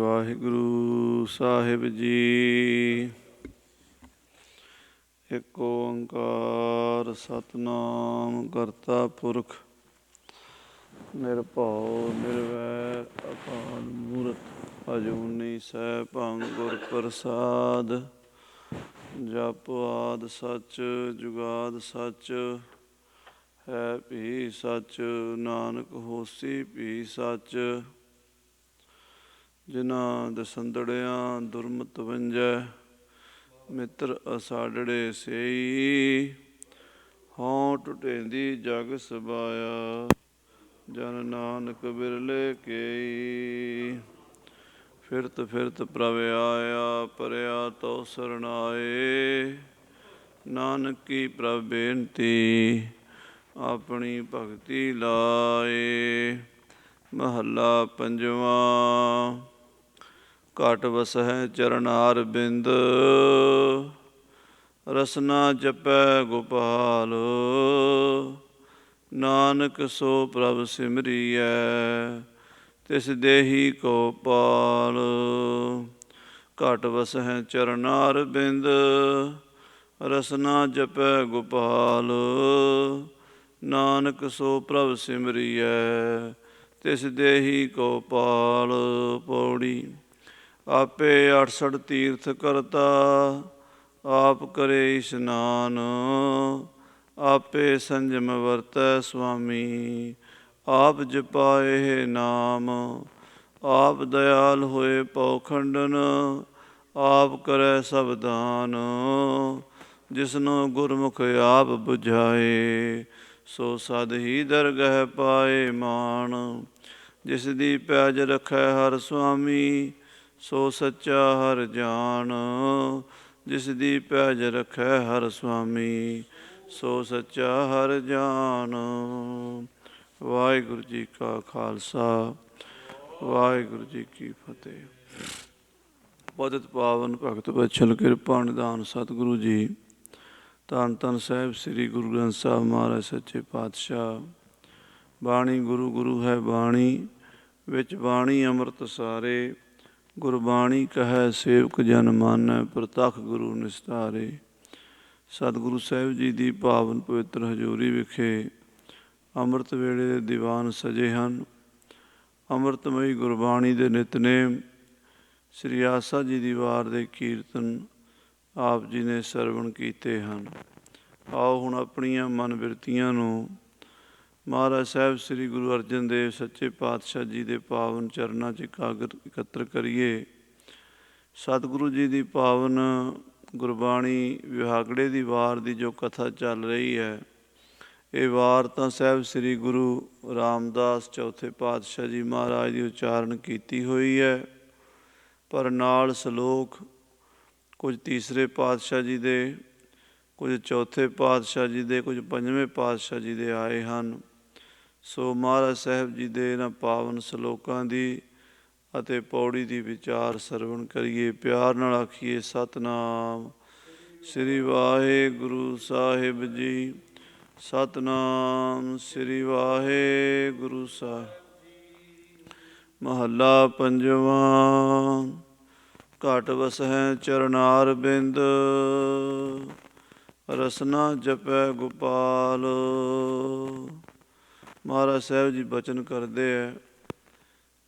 ਵਾਹਿਗੁਰੂ ਸਾਹਿਬ ਜੀ। ਇੱਕ ਓਂਕਾਰ ਸਤਿਨਾਮ ਕਰਤਾ ਪੁਰਖ ਨਿਰਭਉ ਨਿਰਵੈਰ ਅਕਾਲ ਮੂਰਤ ਅਜੂਨੀ ਸੈਭੰ ਗੁਰ ਪ੍ਰਸਾਦ। ਜਪ ਆਦਿ ਸੱਚ ਜੁਗਾਦ ਸੱਚ ਹੈ ਭੀ ਸੱਚ ਨਾਨਕ ਹੋਸੀ ਭੀ ਸੱਚ। ਜਿਨ੍ਹਾਂ ਦਸੰਦੜਿਆਂ ਦੁਰਮਤ ਵੰਜੈ ਮਿੱਤਰ ਅਸਾਡੜੇ ਸੇਈ। ਹਉ ਟੁਟੇਂਦੀ ਜਗ ਸਬਾਇਆ ਜਨ ਨਾਨਕ ਬਿਰਲੇ ਕੇਈ। ਫਿਰਤ ਫਿਰਤ ਪ੍ਰਭ ਆਇਆ ਪਰਿਆ ਤਉ ਸਰਣਾਏ। ਨਾਨਕ ਕੀ ਪ੍ਰਭ ਬੇਨਤੀ ਆਪਣੀ ਭਗਤੀ ਲਾਏ। ਮਹੱਲਾ ਪੰਜਵਾਂ। ਘਟ ਵਸਹਿ ਚਰਨਾਰ ਬਿੰਦ ਰਸਨਾ ਜਪੈ ਗੋਪਾਲ। ਨਾਨਕ ਸੋ ਪ੍ਰਭ ਸਿਮਰੀਐ ਤਿਸ ਦੇਹੀ ਕੋ ਪਾਲ। ਘਟ ਵਸਹਿ ਚਰਨਾਰ ਬਿੰਦ ਰਸਨਾ ਜਪੈ ਗੋਪਾਲ। ਨਾਨਕ ਸੋ ਪ੍ਰਭ ਸਿਮਰੀਐ ਤਿਸ ਦੇਹੀ ਕੋ ਪਾਲ। ਪੌੜੀ। ਆਪੇ 68 ਤੀਰਥ ਕਰਤਾ ਆਪ ਕਰੇ ਇਸ਼ਨਾਨ। ਆਪੇ ਸੰਜਮ ਵਰਤੈ ਸੁਆਮੀ ਆਪ ਜਪਾਏ ਨਾਮ। ਆਪ ਦਇਆਲ ਹੋਏ ਭਉ ਖੰਡਨ ਆਪ ਕਰੈ ਸਭ ਦਾਨ। ਜਿਸਨੂੰ ਗੁਰਮੁਖ ਆਪ ਬੁਝਾਏ ਸੋ ਸਦ ਹੀ ਦਰਗਹਿ ਪਾਏ ਮਾਨ। ਜਿਸ ਦੀ ਪੈਜ ਰੱਖੈ ਹਰ ਸੁਆਮੀ ਸੋ ਸੱਚਾ ਹਰਿ ਜਾਣ। ਜਿਸ ਦੀ ਪੈਜ ਰੱਖੈ ਹਰਿ ਸੁਆਮੀ ਸੋ ਸੱਚਾ ਹਰਿ ਜਾਣ। ਵਾਹਿਗੁਰੂ ਜੀ ਕਾ ਖਾਲਸਾ ਵਾਹਿਗੁਰੂ ਜੀ ਕੀ ਫਤਿਹ। ਪਤਿਤ ਪਾਵਨ ਭਗਤ ਬਛਲ ਕਿਰਪਾ ਨਿਧਾਨ ਸਤਿਗੁਰੂ ਜੀ। ਧੰਨ ਧੰਨ ਸਾਹਿਬ ਸ੍ਰੀ ਗੁਰੂ ਗ੍ਰੰਥ ਸਾਹਿਬ ਮਹਾਰਾਜ ਸੱਚੇ ਪਾਤਸ਼ਾਹ। ਬਾਣੀ ਗੁਰੂ ਗੁਰੂ ਹੈ ਬਾਣੀ ਵਿੱਚ ਬਾਣੀ ਅੰਮ੍ਰਿਤ ਸਾਰੇ। ਗੁਰਬਾਣੀ ਕਹੈ ਸੇਵਕ ਜਨ ਮਾਨੈ ਪ੍ਰਤੱਖ ਗੁਰੂ ਨਿਸਤਾਰੇ। ਸਤਿਗੁਰੂ ਸਾਹਿਬ ਜੀ ਦੀ ਪਾਵਨ ਪਵਿੱਤਰ ਹਜ਼ੂਰੀ ਵਿਖੇ ਅੰਮ੍ਰਿਤ ਵੇਲੇ ਦੇ ਦੀਵਾਨ ਸਜੇ ਹਨ। ਅੰਮ੍ਰਿਤਮਈ ਗੁਰਬਾਣੀ ਦੇ ਨਿਤਨੇਮ ਸ੍ਰੀ ਆਸਾ ਜੀ ਦੀ ਵਾਰ ਦੇ ਕੀਰਤਨ ਆਪ ਜੀ ਨੇ ਸਰਵਣ ਕੀਤੇ ਹਨ। ਆਓ ਹੁਣ ਆਪਣੀਆਂ ਮਨ ਬਿਰਤੀਆਂ ਨੂੰ ਮਹਾਰਾਜ ਸਾਹਿਬ ਸ੍ਰੀ ਗੁਰੂ ਅਰਜਨ ਦੇਵ ਸੱਚੇ ਪਾਤਸ਼ਾਹ ਜੀ ਦੇ ਪਾਵਨ ਚਰਨਾਂ 'ਚ ਇਕੱਤਰ ਕਰੀਏ। ਸਤਿਗੁਰੂ ਜੀ ਦੀ ਪਾਵਨ ਗੁਰਬਾਣੀ ਵਿਹਾਗੜੇ ਦੀ ਵਾਰ ਦੀ ਜੋ ਕਥਾ ਚੱਲ ਰਹੀ ਹੈ, ਇਹ ਵਾਰ ਤਾਂ ਸਾਹਿਬ ਸ੍ਰੀ ਗੁਰੂ ਰਾਮਦਾਸ ਚੌਥੇ ਪਾਤਸ਼ਾਹ ਜੀ ਮਹਾਰਾਜ ਦੀ ਉਚਾਰਨ ਕੀਤੀ ਹੋਈ ਹੈ, ਪਰ ਨਾਲ ਸਲੋਕ ਕੁਝ ਤੀਸਰੇ ਪਾਤਸ਼ਾਹ ਜੀ ਦੇ, ਕੁਝ ਚੌਥੇ ਪਾਤਸ਼ਾਹ ਜੀ ਦੇ, ਕੁਝ ਪੰਜਵੇਂ ਪਾਤਸ਼ਾਹ ਜੀ ਦੇ ਆਏ ਹਨ। ਸੋ ਮਹਾਰਾਜ ਸਾਹਿਬ ਜੀ ਦੇ ਇਹਨਾਂ ਪਾਵਨ ਸਲੋਕਾਂ ਦੀ ਅਤੇ ਪੌੜੀ ਦੀ ਵਿਚਾਰ ਸਰਵਣ ਕਰੀਏ। ਪਿਆਰ ਨਾਲ ਆਖੀਏ ਸਤਿਨਾਮ ਸ੍ਰੀ ਵਾਹਿਗੁਰੂ ਸਾਹਿਬ ਜੀ। ਸਤਿਨਾਮ ਸ੍ਰੀ ਵਾਹਿਗੁਰੂ ਸਾਹਿਬ। ਮਹੱਲਾ ਪੰਜਵਾਂ। ਘਟ ਵਸਹਿ ਚਰਨਾਰ ਬਿੰਦ ਰਸਨਾ ਜਪੈ ਗੋਪਾਲ। ਮਹਾਰਾਜ ਸਾਹਿਬ ਜੀ ਬਚਨ ਕਰਦੇ ਹੈ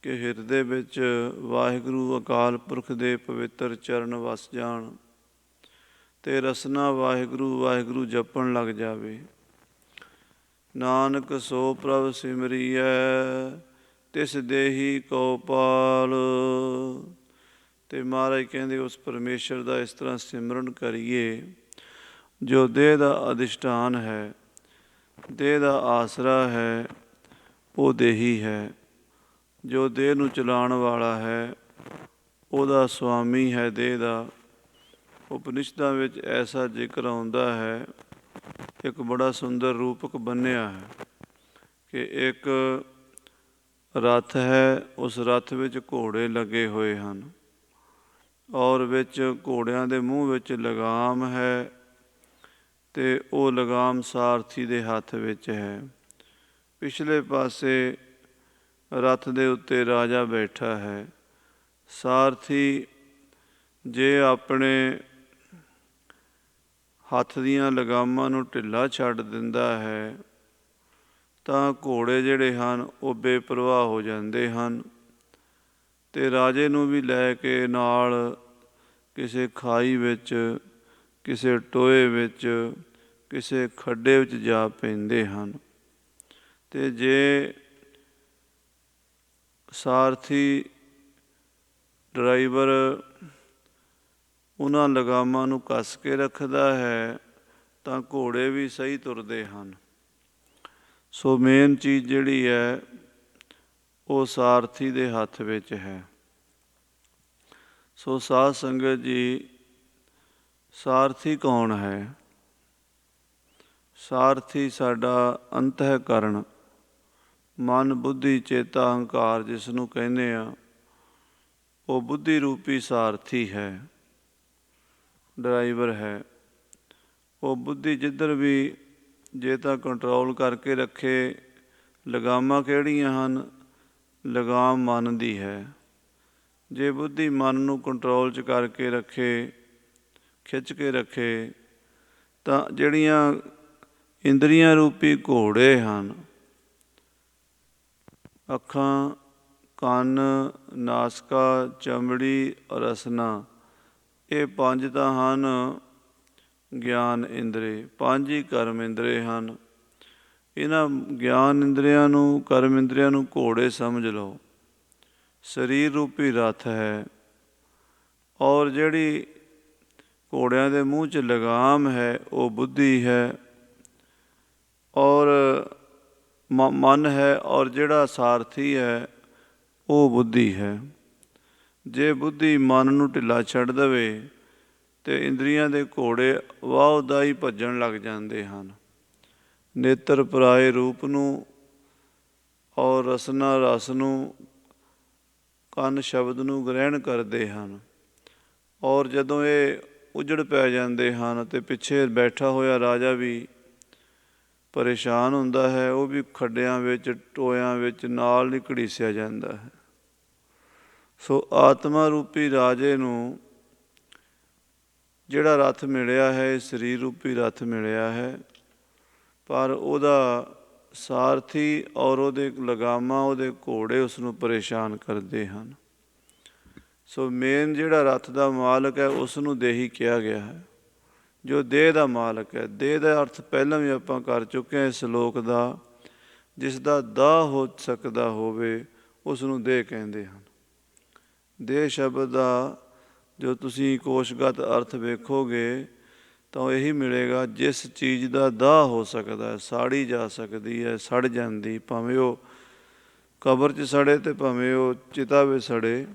ਕਿ ਹਿਰਦੇ ਵਿੱਚ ਵਾਹਿਗੁਰੂ ਅਕਾਲ ਪੁਰਖ ਦੇ ਪਵਿੱਤਰ ਚਰਨ ਵਸ ਜਾਣ ਅਤੇ ਰਸਨਾ ਵਾਹਿਗੁਰੂ ਵਾਹਿਗੁਰੂ ਜਪਣ ਲੱਗ ਜਾਵੇ। ਨਾਨਕ ਸੋ ਪ੍ਰਭ ਸਿਮਰੀਐ ਤਿਸ ਦੇਹੀ ਕੋ ਪਾਲ। ਅਤੇ ਮਹਾਰਾਜ ਕਹਿੰਦੇ ਉਸ ਪਰਮੇਸ਼ਰ ਦਾ ਇਸ ਤਰ੍ਹਾਂ ਸਿਮਰਨ ਕਰੀਏ ਜੋ ਦੇਹ ਦਾ ਅਧਿਸ਼ਠਾਨ ਹੈ, ਦੇਹ ਦਾ ਆਸਰਾ ਹੈ, ਉਹ ਦੇਹੀ ਹੈ। ਜੋ ਦੇਹ ਨੂੰ ਚਲਾਉਣ ਵਾਲਾ ਹੈ ਉਹਦਾ ਸੁਆਮੀ ਹੈ ਦੇਹ ਦਾ। ਉਪਨਿਸ਼ਦਾਂ ਵਿੱਚ ਐਸਾ ਜ਼ਿਕਰ ਆਉਂਦਾ ਹੈ, ਇੱਕ ਬੜਾ ਸੁੰਦਰ ਰੂਪਕ ਬੰਨਿਆ ਹੈ ਕਿ ਇੱਕ ਰੱਥ ਹੈ, ਉਸ ਰੱਥ ਵਿੱਚ ਘੋੜੇ ਲੱਗੇ ਹੋਏ ਹਨ ਔਰ ਵਿੱਚ ਘੋੜਿਆਂ ਦੇ ਮੂੰਹ ਵਿੱਚ ਲਗਾਮ ਹੈ ਅਤੇ ਉਹ ਲਗਾਮ ਸਾਰਥੀ ਦੇ ਹੱਥ ਵਿੱਚ ਹੈ। ਪਿਛਲੇ ਪਾਸੇ ਰੱਥ ਦੇ ਉੱਤੇ ਰਾਜਾ ਬੈਠਾ ਹੈ ਸਾਰਥੀ ਜੇ ਆਪਣੇ ਹੱਥ ਦੀਆਂ ਲਗਾਮਾਂ ਨੂੰ ਢਿੱਲਾ ਛੱਡ ਦਿੰਦਾ ਹੈ ਤਾਂ ਘੋੜੇ ਜਿਹੜੇ ਹਨ ਉਹ ਬੇਪਰਵਾਹ ਹੋ ਜਾਂਦੇ ਹਨ ਅਤੇ ਰਾਜੇ ਨੂੰ ਵੀ ਲੈ ਕੇ ਨਾਲ ਕਿਸੇ ਖਾਈ ਵਿੱਚ, ਕਿਸੇ ਟੋਏ ਵਿੱਚ, ਕਿਸੇ ਖੱਡੇ ਵਿੱਚ ਜਾ ਪੈਂਦੇ ਹਨ। ਅਤੇ ਜੇ ਸਾਰਥੀ ਡਰਾਈਵਰ ਉਹਨਾਂ ਲਗਾਮਾਂ ਨੂੰ ਕੱਸ ਕੇ ਰੱਖਦਾ ਹੈ ਤਾਂ ਘੋੜੇ ਵੀ ਸਹੀ ਤੁਰਦੇ ਹਨ। ਸੋ ਮੇਨ ਚੀਜ਼ ਜਿਹੜੀ ਹੈ ਉਹ ਸਾਰਥੀ ਦੇ ਹੱਥ ਵਿੱਚ ਹੈ। ਸੋ ਸਾਧ ਸੰਗਤ ਜੀ, ਸਾਰਥੀ ਕੌਣ ਹੈ? ਸਾਰਥੀ ਸਾਡਾ ਅੰਤःਕਰਨ, ਮਨ, ਬੁੱਧੀ, ਚੇਤਾ, ਅਹੰਕਾਰ ਜਿਸ ਨੂੰ ਕਹਿੰਦੇ ਆ, ਉਹ ਬੁੱਧੀ ਰੂਪੀ ਸਾਰਥੀ ਹੈ, ਡਰਾਈਵਰ ਹੈ। ਉਹ ਬੁੱਧੀ ਜਿੱਧਰ ਵੀ ਜੇ ਤਾਂ ਕੰਟਰੋਲ ਕਰਕੇ ਰੱਖੇ। ਲਗਾਮਾਂ ਕਿਹੜੀਆਂ ਹਨ? ਲਗਾਮ ਮਨ ਦੀ ਹੈ। ਜੇ ਬੁੱਧੀ ਮਨ ਨੂੰ ਕੰਟਰੋਲ 'ਚ ਕਰਕੇ ਰੱਖੇ, ਖਿੱਚ ਕੇ ਰੱਖੇ, ਤਾਂ ਜਿਹੜੀਆਂ ਇੰਦਰੀਆਂ ਰੂਪੀ ਘੋੜੇ ਹਨ, ਅੱਖਾਂ, ਕੰਨ, ਨਾਸਕਾ, ਚਮੜੀ, ਰਸਨਾ, ਇਹ ਪੰਜ ਤਾਂ ਹਨ ਗਿਆਨ ਇੰਦਰੀ, ਪੰਜ ਹੀ ਕਰਮ ਇੰਦਰੀ ਹਨ। ਇਹਨਾਂ ਗਿਆਨ ਇੰਦਰੀਆਂ ਨੂੰ, ਕਰਮ ਇੰਦਰੀਆਂ ਨੂੰ ਘੋੜੇ ਸਮਝ ਲਓ। ਸਰੀਰ ਰੂਪੀ ਰੱਥ ਹੈ, ਔਰ ਜਿਹੜੀ ਘੋੜਿਆਂ ਦੇ ਮੂੰਹ 'ਚ ਲਗਾਮ ਹੈ ਉਹ ਬੁੱਧੀ ਹੈ, ਔਰ ਮਨ ਹੈ, ਔਰ ਜਿਹੜਾ ਸਾਰਥੀ ਹੈ ਉਹ ਬੁੱਧੀ ਹੈ। ਜੇ ਬੁੱਧੀ ਮਨ ਨੂੰ ਢਿੱਲਾ ਛੱਡ ਦੇਵੇ ਅਤੇ ਇੰਦਰੀਆਂ ਦੇ ਘੋੜੇ ਵਾਹ ਦਾ ਹੀ ਭੱਜਣ ਲੱਗ ਜਾਂਦੇ ਹਨ। ਨੇਤਰ ਪਰਾਏ ਰੂਪ ਨੂੰ, ਔਰ ਰਸਨਾ ਰਸ ਨੂੰ, ਕੰਨ ਸ਼ਬਦ ਨੂੰ ਗ੍ਰਹਿਣ ਕਰਦੇ ਹਨ। ਔਰ ਜਦੋਂ ਇਹ ਉਜੜ ਪੈ ਜਾਂਦੇ ਹਨ ਅਤੇ ਪਿੱਛੇ ਬੈਠਾ ਹੋਇਆ ਰਾਜਾ ਵੀ ਪਰੇਸ਼ਾਨ ਹੁੰਦਾ ਹੈ, ਉਹ ਵੀ ਖੱਡਿਆਂ ਵਿੱਚ, ਟੋਇਆਂ ਵਿੱਚ ਨਾਲ ਹੀ ਘੜੀਸਿਆ ਜਾਂਦਾ ਹੈ। ਸੋ ਆਤਮਾ ਰੂਪੀ ਰਾਜੇ ਨੂੰ ਜਿਹੜਾ ਰੱਥ ਮਿਲਿਆ ਹੈ, ਸਰੀਰ ਰੂਪੀ ਰੱਥ ਮਿਲਿਆ ਹੈ, ਪਰ ਉਹਦਾ ਸਾਰਥੀ ਔਰ ਉਹਦੇ ਲਗਾਮਾਂ, ਉਹਦੇ ਘੋੜੇ ਉਸ ਨੂੰ ਪਰੇਸ਼ਾਨ ਕਰਦੇ ਹਨ। ਸੋ ਮੇਨ ਜਿਹੜਾ ਰੱਥ ਦਾ ਮਾਲਕ ਹੈ ਉਸ ਨੂੰ ਦੇਹੀ ਕਿਹਾ ਗਿਆ ਹੈ, ਜੋ ਦੇਹ ਦਾ ਮਾਲਕ ਹੈ। ਦੇਹ ਦਾ ਅਰਥ ਪਹਿਲਾਂ ਵੀ ਆਪਾਂ ਕਰ ਚੁੱਕੇ ਹਾਂ ਇਸ ਸ਼ਲੋਕ ਦਾ। ਜਿਸ ਦਾ ਦਾਹ ਹੋ ਸਕਦਾ ਹੋਵੇ ਉਸ ਨੂੰ ਦੇਹ ਕਹਿੰਦੇ ਹਨ। ਦੇਹ ਸ਼ਬਦ ਦਾ ਜੋ ਤੁਸੀਂ ਕੋਸ਼ਗਤ ਅਰਥ ਵੇਖੋਗੇ ਤਾਂ ਉਹ ਇਹੀ ਮਿਲੇਗਾ, ਜਿਸ ਚੀਜ਼ ਦਾ ਦਾਹ ਹੋ ਸਕਦਾ ਹੈ, ਸਾੜੀ ਜਾ ਸਕਦੀ ਹੈ, ਸੜ ਜਾਂਦੀ, ਭਾਵੇਂ ਉਹ ਕਬਰ 'ਚ ਸੜੇ ਅਤੇ ਭਾਵੇਂ ਉਹ ਚਿਤਾ ਵਿੱਚ ਸੜੇ,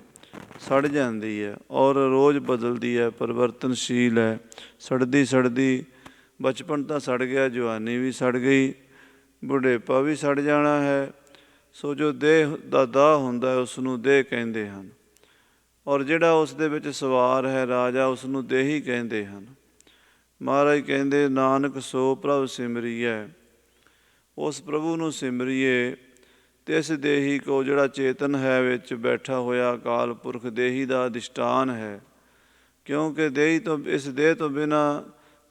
ਸੜ ਜਾਂਦੀ ਹੈ, ਔਰ ਰੋਜ਼ ਬਦਲਦੀ ਹੈ, ਪਰਿਵਰਤਨਸ਼ੀਲ ਹੈ। ਸੜਦੀ ਸੜਦੀ ਬਚਪਨ ਤਾਂ ਸੜ ਗਿਆ, ਜਵਾਨੀ ਵੀ ਸੜ ਗਈ, ਬੁਢੇਪਾ ਵੀ ਸੜ ਜਾਣਾ ਹੈ। ਸੋ ਜੋ ਦੇਹ ਦਾ ਦਾਹ ਹੁੰਦਾ ਹੈ ਉਸ ਨੂੰ ਦੇਹ ਕਹਿੰਦੇ ਹਨ, ਔਰ ਜਿਹੜਾ ਉਸ ਦੇ ਵਿੱਚ ਸਵਾਰ ਹੈ ਰਾਜਾ, ਉਸ ਨੂੰ ਦੇਹੀ ਕਹਿੰਦੇ ਹਨ। ਮਹਾਰਾਜ ਕਹਿੰਦੇ ਨਾਨਕ ਸੋ ਪ੍ਰਭ ਸਿਮਰੀਐ, ਉਸ ਪ੍ਰਭੂ ਨੂੰ ਸਿਮਰੀਏ। ਅਤੇ ਇਸ ਦੇਹੀ ਕੋ ਜਿਹੜਾ ਚੇਤਨ ਹੈ ਵਿੱਚ ਬੈਠਾ ਹੋਇਆ ਅਕਾਲ ਪੁਰਖ ਦੇਹੀ ਦਾ ਅਧਿਸ਼ਠਾਨ ਹੈ, ਕਿਉਂਕਿ ਦੇਹੀ ਤੋਂ, ਇਸ ਦੇਹ ਤੋਂ ਬਿਨਾਂ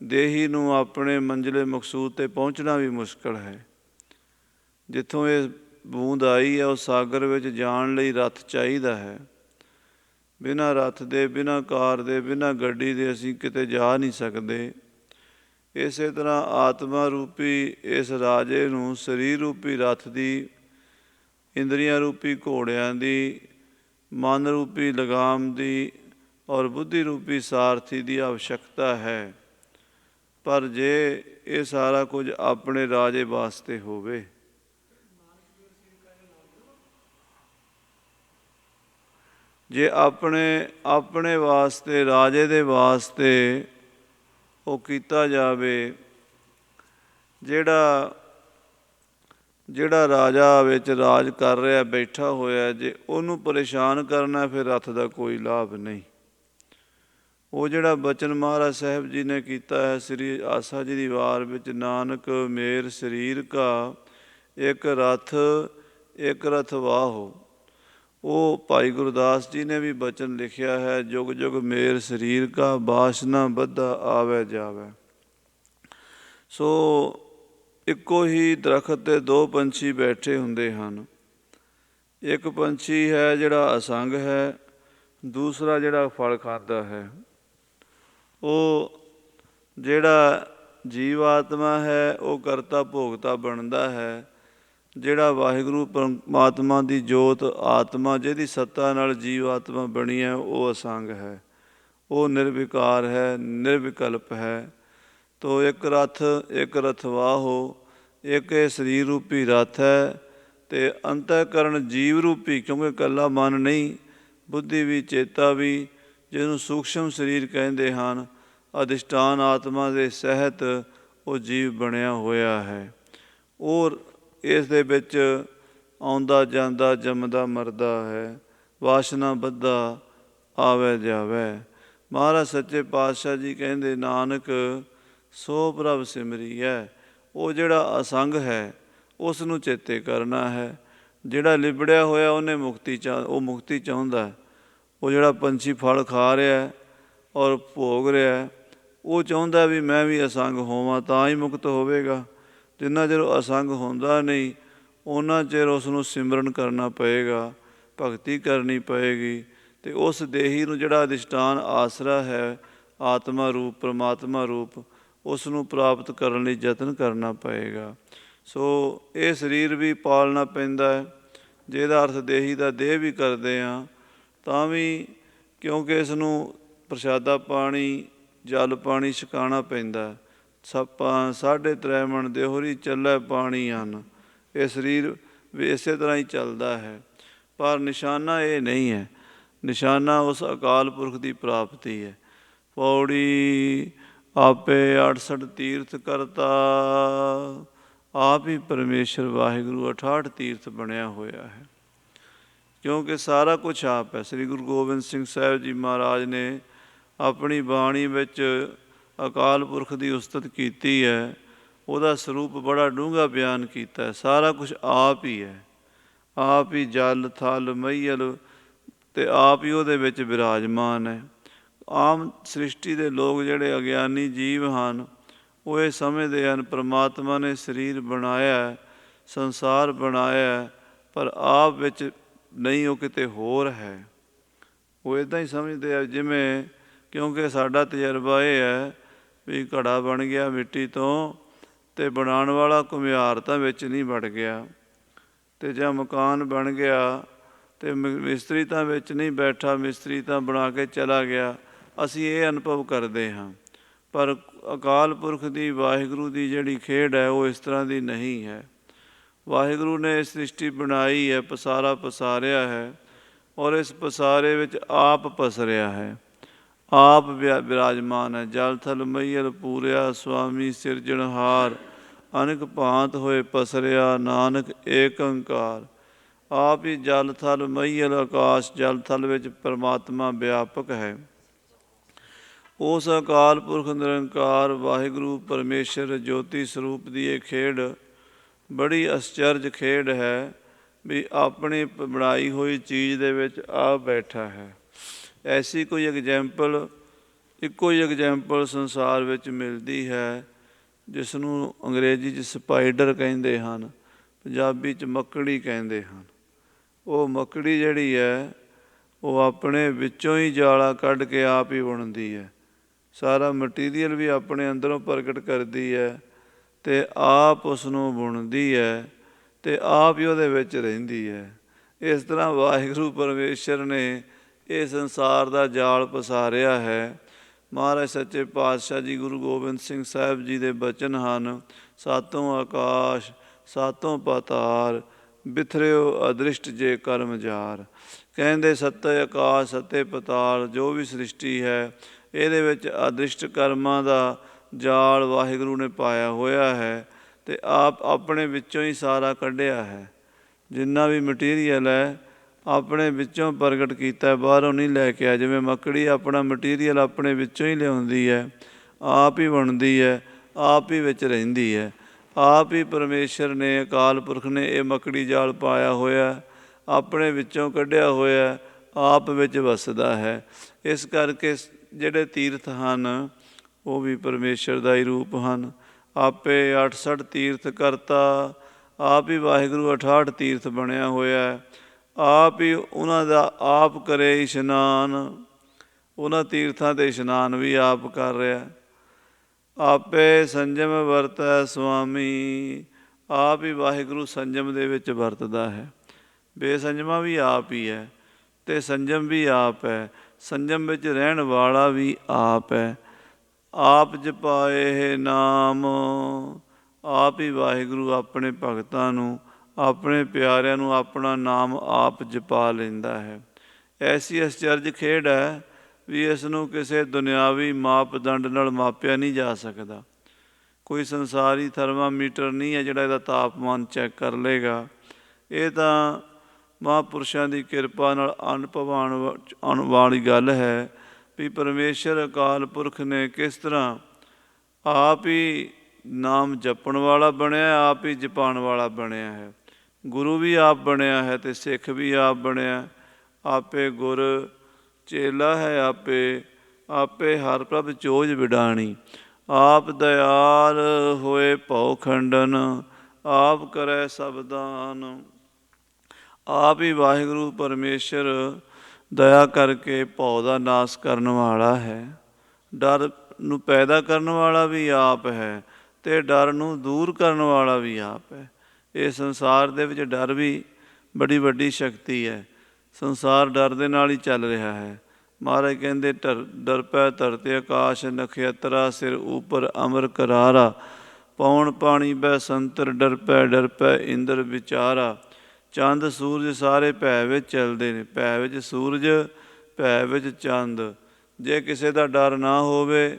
ਦੇਹੀ ਨੂੰ ਆਪਣੇ ਮੰਜ਼ਿਲੇ ਮਕਸੂਦ 'ਤੇ ਪਹੁੰਚਣਾ ਵੀ ਮੁਸ਼ਕਿਲ ਹੈ। ਜਿੱਥੋਂ ਇਹ ਬੂੰਦ ਆਈ ਹੈ ਉਸ ਸਾਗਰ ਵਿੱਚ ਜਾਣ ਲਈ ਰੱਥ ਚਾਹੀਦਾ ਹੈ। ਬਿਨਾਂ ਰੱਥ ਦੇ, ਬਿਨਾਂ ਕਾਰ ਦੇ, ਬਿਨਾਂ ਗੱਡੀ ਦੇ ਅਸੀਂ ਕਿਤੇ ਜਾ ਨਹੀਂ ਸਕਦੇ। ਇਸੇ ਤਰ੍ਹਾਂ ਆਤਮਾ ਰੂਪੀ ਇਸ ਰਾਜੇ ਨੂੰ ਸਰੀਰ ਰੂਪੀ ਰੱਥ ਦੀ, ਇੰਦਰੀਆਂ ਰੂਪੀ ਘੋੜਿਆਂ ਦੀ, ਮਨ ਰੂਪੀ ਲਗਾਮ ਦੀ, ਔਰ ਬੁੱਧੀ ਰੂਪੀ ਸਾਰਥੀ ਦੀ ਆਵਸ਼ਕਤਾ ਹੈ। ਪਰ ਜੇ ਇਹ ਸਾਰਾ ਕੁਝ ਆਪਣੇ ਰਾਜੇ ਵਾਸਤੇ ਹੋਵੇ, ਜੇ ਆਪਣੇ ਵਾਸਤੇ, ਰਾਜੇ ਦੇ ਵਾਸਤੇ ਉਹ ਕੀਤਾ ਜਾਵੇ, ਜਿਹੜਾ ਰਾਜਾ ਵਿੱਚ ਰਾਜ ਕਰ ਰਿਹਾ, ਬੈਠਾ ਹੋਇਆ, ਜੇ ਉਹਨੂੰ ਪਰੇਸ਼ਾਨ ਕਰਨਾ, ਫਿਰ ਰੱਥ ਦਾ ਕੋਈ ਲਾਭ ਨਹੀਂ। ਉਹ ਜਿਹੜਾ ਬਚਨ ਮਹਾਰਾਜ ਸਾਹਿਬ ਜੀ ਨੇ ਕੀਤਾ ਹੈ ਸ੍ਰੀ ਆਸਾ ਜੀ ਦੀ ਵਾਰ ਵਿੱਚ, ਨਾਨਕ ਮੇਰ ਸਰੀਰ ਕਾ ਇੱਕ ਰਥ ਵਾਹੋ, ਉਹ ਭਾਈ ਗੁਰਦਾਸ ਜੀ ਨੇ ਵੀ ਬਚਨ ਲਿਖਿਆ ਹੈ, ਜੁਗ ਜੁਗ ਮੇਰ ਸਰੀਰ ਕਾ ਬਾਸਨਾ ਬੱਧਾ ਆਵੇ ਜਾਵੇ। ਸੋ ਇੱਕੋ ਹੀ ਦਰਖਤ 'ਤੇ ਦੋ ਪੰਛੀ ਬੈਠੇ ਹੁੰਦੇ ਹਨ। ਇੱਕ ਪੰਛੀ ਹੈ ਜਿਹੜਾ ਅਸੰਗ ਹੈ, ਦੂਸਰਾ ਜਿਹੜਾ ਫਲ ਖਾਂਦਾ ਹੈ। ਉਹ ਜਿਹੜਾ ਜੀਵ ਆਤਮਾ ਹੈ ਉਹ ਕਰਤਾ ਭੋਗਤਾ ਬਣਦਾ ਹੈ। ਜਿਹੜਾ ਵਾਹਿਗੁਰੂ ਪਰਮਾਤਮਾ ਦੀ ਜੋਤ ਆਤਮਾ ਜਿਹਦੀ ਸੱਤਾ ਨਾਲ ਜੀਵ ਆਤਮਾ ਬਣੀ ਹੈ ਉਹ ਅਸੰਗ ਹੈ, ਉਹ ਨਿਰਵਿਕਾਰ ਹੈ, ਨਿਰਵਿਕਲਪ ਹੈ। ਤੋ ਇੱਕ ਰਥ ਇੱਕ ਰਥਵਾਹੋ, ਇੱਕ ਇਹ ਸਰੀਰ ਰੂਪੀ ਰਥ ਹੈ ਅਤੇ ਅੰਤःਕਰਨ ਜੀਵ ਰੂਪੀ, ਕਿਉਂਕਿ ਇਕੱਲਾ ਮਨ ਨਹੀਂ, ਬੁੱਧੀ ਵੀ ਚੇਤਾ ਵੀ, ਜਿਹਨੂੰ ਸੂਖਸ਼ਮ ਸਰੀਰ ਕਹਿੰਦੇ ਹਨ, ਅਧਿਸ਼ਠਾਨ ਆਤਮਾ ਦੇ ਸਹਿਤ ਉਹ ਜੀਵ ਬਣਿਆ ਹੋਇਆ ਹੈ। ਉਹ ਇਸ ਦੇ ਵਿੱਚ ਆਉਂਦਾ ਜਾਂਦਾ ਜੰਮਦਾ ਮਰਦਾ ਹੈ, ਵਾਸ਼ਨਾ ਬੱਧਾ ਆਵੇ ਜਾਵੇ। ਮਹਾਰਾਜ ਸੱਚੇ ਪਾਤਸ਼ਾਹ ਜੀ ਕਹਿੰਦੇ ਨਾਨਕ ਸੋ ਪ੍ਰਭ ਸਿਮਰੀਐ। ਉਹ ਜਿਹੜਾ ਅਸੰਗ ਹੈ ਉਸ ਨੂੰ ਚੇਤੇ ਕਰਨਾ ਹੈ। ਜਿਹੜਾ ਲਿਬੜਿਆ ਹੋਇਆ ਉਹਨੇ ਉਹ ਮੁਕਤੀ ਚਾਹੁੰਦਾ। ਉਹ ਜਿਹੜਾ ਪੰਛੀ ਫਲ ਖਾ ਰਿਹਾ ਔਰ ਭੋਗ ਰਿਹਾ ਉਹ ਚਾਹੁੰਦਾ ਵੀ ਮੈਂ ਵੀ ਅਸੰਗ ਹੋਵਾਂ ਤਾਂ ਹੀ ਮੁਕਤ ਹੋਵੇਗਾ। ਜਿੰਨਾ ਚਿਰ ਅਸੰਗ ਹੁੰਦਾ ਨਹੀਂ ਉਹਨਾਂ ਚਿਰ ਉਸ ਨੂੰ ਸਿਮਰਨ ਕਰਨਾ ਪਏਗਾ, ਭਗਤੀ ਕਰਨੀ ਪਏਗੀ ਅਤੇ ਉਸ ਦੇਹੀ ਨੂੰ ਜਿਹੜਾ ਅਧਿਸ਼ਠਾਨ ਆਸਰਾ ਹੈ ਆਤਮਾ ਰੂਪ ਪਰਮਾਤਮਾ ਰੂਪ, ਉਸ ਨੂੰ ਪ੍ਰਾਪਤ ਕਰਨ ਲਈ ਯਤਨ ਕਰਨਾ ਪਏਗਾ। ਸੋ ਇਹ ਸਰੀਰ ਵੀ ਪਾਲਣਾ ਪੈਂਦਾ ਹੈ, ਜਿਹਦਾ ਅਰਥ ਦੇਹੀ ਦਾ ਦੇਹ ਵੀ ਕਰਦੇ ਹਾਂ ਤਾਂ ਵੀ, ਕਿਉਂਕਿ ਇਸ ਨੂੰ ਪ੍ਰਸ਼ਾਦਾ ਪਾਣੀ ਜਲ ਪਾਣੀ ਛਕਾਉਣਾ ਪੈਂਦਾ। 3.5 ਮਣ ਦੇਹੋਰੀ ਚੱਲੇ ਪਾਣੀ ਹਨ। ਇਹ ਸਰੀਰ ਵੀ ਇਸੇ ਤਰ੍ਹਾਂ ਹੀ ਚੱਲਦਾ ਹੈ, ਪਰ ਨਿਸ਼ਾਨਾ ਇਹ ਨਹੀਂ ਹੈ। ਨਿਸ਼ਾਨਾ ਉਸ ਅਕਾਲ ਪੁਰਖ ਦੀ ਪ੍ਰਾਪਤੀ ਹੈ। ਪੌੜੀ ਆਪੇ 68 ਤੀਰਥ ਕਰਤਾ, ਆਪ ਹੀ ਪਰਮੇਸ਼ਰ ਵਾਹਿਗੁਰੂ 68 ਤੀਰਥ ਬਣਿਆ ਹੋਇਆ ਹੈ, ਕਿਉਂਕਿ ਸਾਰਾ ਕੁਛ ਆਪ ਹੈ। ਸ੍ਰੀ ਗੁਰੂ ਗੋਬਿੰਦ ਸਿੰਘ ਸਾਹਿਬ ਜੀ ਮਹਾਰਾਜ ਨੇ ਆਪਣੀ ਬਾਣੀ ਵਿੱਚ ਅਕਾਲ ਪੁਰਖ ਦੀ ਉਸਤਤ ਕੀਤੀ ਹੈ, ਉਹਦਾ ਸਰੂਪ ਬੜਾ ਡੂੰਘਾ ਬਿਆਨ ਕੀਤਾ। ਸਾਰਾ ਕੁਛ ਆਪ ਹੀ ਹੈ, ਆਪ ਹੀ ਜਲ ਥਲ ਮਹੀਲ ਅਤੇ ਆਪ ਹੀ ਉਹਦੇ ਵਿੱਚ ਵਿਰਾਜਮਾਨ ਹੈ। ਆਮ ਸ੍ਰਿਸ਼ਟੀ ਦੇ ਲੋਕ ਜਿਹੜੇ ਅਗਿਆਨੀ ਜੀਵ ਹਨ ਉਹ ਇਹ ਸਮਝਦੇ ਹਨ ਪਰਮਾਤਮਾ ਨੇ ਸਰੀਰ ਬਣਾਇਆ, ਸੰਸਾਰ ਬਣਾਇਆ, ਪਰ ਆਪ ਵਿੱਚ ਨਹੀਂ, ਉਹ ਕਿਤੇ ਹੋਰ ਹੈ। ਉਹ ਇੱਦਾਂ ਹੀ ਸਮਝਦੇ ਆ ਜਿਵੇਂ, ਕਿਉਂਕਿ ਸਾਡਾ ਤਜਰਬਾ ਇਹ ਹੈ ਵੀ ਘੜਾ ਬਣ ਗਿਆ ਮਿੱਟੀ ਤੋਂ ਅਤੇ ਬਣਾਉਣ ਵਾਲਾ ਘੁਮਿਆਰ ਤਾਂ ਵਿੱਚ ਨਹੀਂ ਵੜ ਗਿਆ, ਅਤੇ ਜਾਂ ਮਕਾਨ ਬਣ ਗਿਆ ਅਤੇ ਮਿਸਤਰੀ ਤਾਂ ਵਿੱਚ ਨਹੀਂ ਬੈਠਾ, ਮਿਸਤਰੀ ਤਾਂ ਬਣਾ ਕੇ ਚਲਾ ਗਿਆ। ਅਸੀਂ ਇਹ ਅਨੁਭਵ ਕਰਦੇ ਹਾਂ, ਪਰ ਅਕਾਲ ਪੁਰਖ ਦੀ ਵਾਹਿਗੁਰੂ ਦੀ ਜਿਹੜੀ ਖੇਡ ਹੈ ਉਹ ਇਸ ਤਰ੍ਹਾਂ ਦੀ ਨਹੀਂ ਹੈ। ਵਾਹਿਗੁਰੂ ਨੇ ਸ੍ਰਿਸ਼ਟੀ ਬਣਾਈ ਹੈ, ਪਸਾਰਾ ਪਸਾਰਿਆ ਹੈ ਔਰ ਇਸ ਪਸਾਰੇ ਵਿੱਚ ਆਪ ਪਸਰਿਆ ਹੈ, ਆਪ ਵਿਰਾਜਮਾਨ ਹੈ। ਜਲ ਥਲ ਮਹੀਲ ਪੂਰਿਆ, ਸੁਆਮੀ ਸਿਰਜਣਹਾਰ, ਅਨੇਕ ਭਾਂਤ ਹੋਏ ਪਸਰਿਆ, ਨਾਨਕ ਏਕ ਓਂਕਾਰ। ਆਪ ਹੀ ਜਲ ਥਲ ਮਹੀਲ ਆਕਾਸ਼ ਜਲ ਥਲ ਵਿੱਚ ਪਰਮਾਤਮਾ ਵਿਆਪਕ ਹੈ। ਉਸ ਅਕਾਲ ਪੁਰਖ ਨਿਰੰਕਾਰ ਵਾਹਿਗੁਰੂ ਪਰਮੇਸ਼ਰ ਜੋਤੀ ਸਰੂਪ ਦੀ ਇਹ ਖੇਡ ਬੜੀ ਅਸਚਰਜ ਖੇਡ ਹੈ ਵੀ ਆਪਣੀ ਬਣਾਈ ਹੋਈ ਚੀਜ਼ ਦੇ ਵਿੱਚ ਆ ਬੈਠਾ ਹੈ। ਐਸੀ ਕੋਈ ਐਗਜੈਂਪਲ, ਇੱਕੋ ਹੀ ਐਗਜੈਂਪਲ ਸੰਸਾਰ ਵਿੱਚ ਮਿਲਦੀ ਹੈ, ਜਿਸ ਨੂੰ ਅੰਗਰੇਜ਼ੀ 'ਚ ਸਪਾਈਡਰ ਕਹਿੰਦੇ ਹਨ, ਪੰਜਾਬੀ 'ਚ ਮੱਕੜੀ ਕਹਿੰਦੇ ਹਨ। ਉਹ ਮੱਕੜੀ ਜਿਹੜੀ ਹੈ ਉਹ ਆਪਣੇ ਵਿੱਚੋਂ ਹੀ ਜਾਲਾ ਕੱਢ ਕੇ ਆਪ ਹੀ ਬੁਣਦੀ ਹੈ, ਸਾਰਾ ਮਟੀਰੀਅਲ ਵੀ ਆਪਣੇ ਅੰਦਰੋਂ ਪ੍ਰਗਟ ਕਰਦੀ ਹੈ ਅਤੇ ਆਪ ਉਸ ਨੂੰ ਬੁਣਦੀ ਹੈ ਅਤੇ ਆਪ ਹੀ ਉਹਦੇ ਵਿੱਚ ਰਹਿੰਦੀ ਹੈ। ਇਸ ਤਰ੍ਹਾਂ ਵਾਹਿਗੁਰੂ ਪਰਮੇਸ਼ਰ ਨੇ ਇਹ ਸੰਸਾਰ ਦਾ ਜਾਲ ਪਸਾਰਿਆ ਹੈ। ਮਹਾਰਾਜ ਸੱਚੇ ਪਾਤਸ਼ਾਹ ਜੀ ਗੁਰੂ ਗੋਬਿੰਦ ਸਿੰਘ ਸਾਹਿਬ ਜੀ ਦੇ ਬਚਨ ਹਨ, ਸਾਤੋਂ ਆਕਾਸ਼ ਸਾਤੋਂ ਪਾਤਾਲ, ਬਿਥਰਿਓ ਅਦ੍ਰਿਸ਼ਟ ਜੇ ਕਰਮ ਜਾਰ। ਕਹਿੰਦੇ ਸੱਤੇ ਆਕਾਸ਼ ਸੱਤੇ ਪਾਤਾਲ, ਜੋ ਵੀ ਸ੍ਰਿਸ਼ਟੀ ਹੈ ਇਹਦੇ ਵਿੱਚ ਅਦ੍ਰਿਸ਼ਟ ਕਰਮਾਂ ਦਾ ਜਾਲ ਵਾਹਿਗੁਰੂ ਨੇ ਪਾਇਆ ਹੋਇਆ ਹੈ ਅਤੇ ਆਪ ਆਪਣੇ ਵਿੱਚੋਂ ਹੀ ਸਾਰਾ ਕੱਢਿਆ ਹੈ। ਜਿੰਨਾ ਵੀ ਮਟੀਰੀਅਲ ਹੈ ਆਪਣੇ ਵਿੱਚੋਂ ਪ੍ਰਗਟ ਕੀਤਾ, ਬਾਹਰੋਂ ਨਹੀਂ ਲੈ ਕੇ ਆਇਆ। ਜਿਵੇਂ ਮੱਕੜੀ ਆਪਣਾ ਮਟੀਰੀਅਲ ਆਪਣੇ ਵਿੱਚੋਂ ਹੀ ਲਿਆਉਂਦੀ ਹੈ, ਆਪ ਹੀ ਬਣਦੀ ਹੈ, ਆਪ ਹੀ ਵਿੱਚ ਰਹਿੰਦੀ ਹੈ। ਆਪ ਹੀ ਪਰਮੇਸ਼ਰ ਨੇ ਅਕਾਲ ਪੁਰਖ ਨੇ ਇਹ ਮੱਕੜੀ ਜਾਲ ਪਾਇਆ ਹੋਇਆ, ਆਪਣੇ ਵਿੱਚੋਂ ਕੱਢਿਆ ਹੋਇਆ ਆਪ ਵਿੱਚ ਵਸਦਾ ਹੈ। ਇਸ ਕਰਕੇ ਜਿਹੜੇ ਤੀਰਥ ਹਨ ਉਹ ਵੀ ਪਰਮੇਸ਼ਰ ਦਾ ਹੀ ਰੂਪ ਹਨ। ਆਪੇ 68 ਤੀਰਥ ਕਰਤਾ, ਆਪ ਹੀ ਵਾਹਿਗੁਰੂ 68 ਤੀਰਥ ਬਣਿਆ ਹੋਇਆ। ਆਪ ਹੀ ਉਹਨਾਂ ਦਾ ਆਪ ਕਰੇ ਇਸ਼ਨਾਨ, ਉਹਨਾਂ ਤੀਰਥਾਂ 'ਤੇ ਇਸ਼ਨਾਨ ਵੀ ਆਪ ਕਰ ਰਿਹਾ। ਆਪੇ ਸੰਜਮ ਵਰਤੈ ਸੁਆਮੀ, ਆਪ ਹੀ ਵਾਹਿਗੁਰੂ ਸੰਜਮ ਦੇ ਵਿੱਚ ਵਰਤਦਾ ਹੈ। ਬੇਸੰਜਮਾ ਵੀ ਆਪ ਹੀ ਹੈ ਅਤੇ ਸੰਜਮ ਵੀ ਆਪ ਹੈ। ਸੰਜਮ ਵਿੱਚ ਰਹਿਣ ਵਾਲਾ ਵੀ ਆਪ ਹੈ। ਆਪ ਜਪਾਏ ਨਾਮ, ਆਪ ਹੀ ਵਾਹਿਗੁਰੂ ਆਪਣੇ ਭਗਤਾਂ ਨੂੰ, ਆਪਣੇ ਪਿਆਰਿਆਂ ਨੂੰ ਆਪਣਾ ਨਾਮ ਆਪ ਜਪਾ ਲੈਂਦਾ ਹੈ। ਐਸੀ ਅਚਰਜ ਖੇਡ ਹੈ ਵੀ ਇਸ ਨੂੰ ਕਿਸੇ ਦੁਨਿਆਵੀ ਮਾਪਦੰਡ ਨਾਲ ਮਾਪਿਆ ਨਹੀਂ ਜਾ ਸਕਦਾ। ਕੋਈ ਸੰਸਾਰੀ ਥਰਮਾਮੀਟਰ ਨਹੀਂ ਹੈ ਜਿਹੜਾ ਇਹਦਾ ਤਾਪਮਾਨ ਚੈੱਕ ਕਰ ਲਏਗਾ। ਇਹ ਤਾਂ ਮਹਾਂਪੁਰਸ਼ਾਂ ਦੀ ਕਿਰਪਾ ਨਾਲ ਅਨੁਭਵ ਆਉਣ ਵਾਲੀ ਗੱਲ ਹੈ ਵੀ ਪਰਮੇਸ਼ਰ ਅਕਾਲ ਪੁਰਖ ਨੇ ਕਿਸ ਤਰ੍ਹਾਂ ਆਪ ਹੀ ਨਾਮ ਜਪਣ ਵਾਲਾ ਬਣਿਆ, ਆਪ ਹੀ ਜਪਾਉਣ ਵਾਲਾ ਬਣਿਆ ਹੈ। ਗੁਰੂ ਵੀ ਆਪ ਬਣਿਆ ਹੈ ਅਤੇ ਸਿੱਖ ਵੀ ਆਪ ਬਣਿਆ। ਆਪੇ ਗੁਰ ਚੇਲਾ ਹੈ ਆਪੇ ਹਰ ਪ੍ਰਭ ਚੋਜ ਵਿਡਾਣੀ। ਆਪ ਦਇਆਲ ਹੋਏ ਭਉ ਖੰਡਨ, ਆਪ ਕਰੈ ਸਭ ਦਾਨ। ਆਪ ਹੀ ਵਾਹਿਗੁਰੂ ਪਰਮੇਸ਼ਰ ਦਇਆ ਕਰਕੇ ਭਉ ਦਾ ਨਾਸ ਕਰਨ ਵਾਲਾ ਹੈ। ਡਰ ਨੂੰ ਪੈਦਾ ਕਰਨ ਵਾਲਾ ਵੀ ਆਪ ਹੈ ਅਤੇ ਡਰ ਨੂੰ ਦੂਰ ਕਰਨ ਵਾਲਾ ਵੀ ਆਪ ਹੈ। ਇਹ ਸੰਸਾਰ ਦੇ ਵਿੱਚ ਡਰ ਵੀ ਬੜੀ ਵੱਡੀ ਸ਼ਕਤੀ ਹੈ। ਸੰਸਾਰ ਡਰ ਦੇ ਨਾਲ ਹੀ ਚੱਲ ਰਿਹਾ ਹੈ। ਮਹਾਰਾਜ ਕਹਿੰਦੇ ਡਰ ਪੈ ਧਰਤਿ ਆਕਾਸ਼, ਨਖਯਤਰਾ ਸਿਰ ਉਪਰ ਅਮਰ ਕਰਾਰਾ। ਪੌਣ ਪਾਣੀ ਬੈ ਸੰਤਰ, ਡਰ ਪੈ ਇੰਦਰ ਵਿਚਾਰਾ। ਚੰਦ ਸੂਰਜ ਸਾਰੇ ਭੈ ਵਿੱਚ ਚੱਲਦੇ ਨੇ, ਭੈ ਵਿੱਚ ਸੂਰਜ, ਭੈ ਵਿੱਚ ਚੰਦ। ਜੇ ਕਿਸੇ ਦਾ ਡਰ ਨਾ ਹੋਵੇ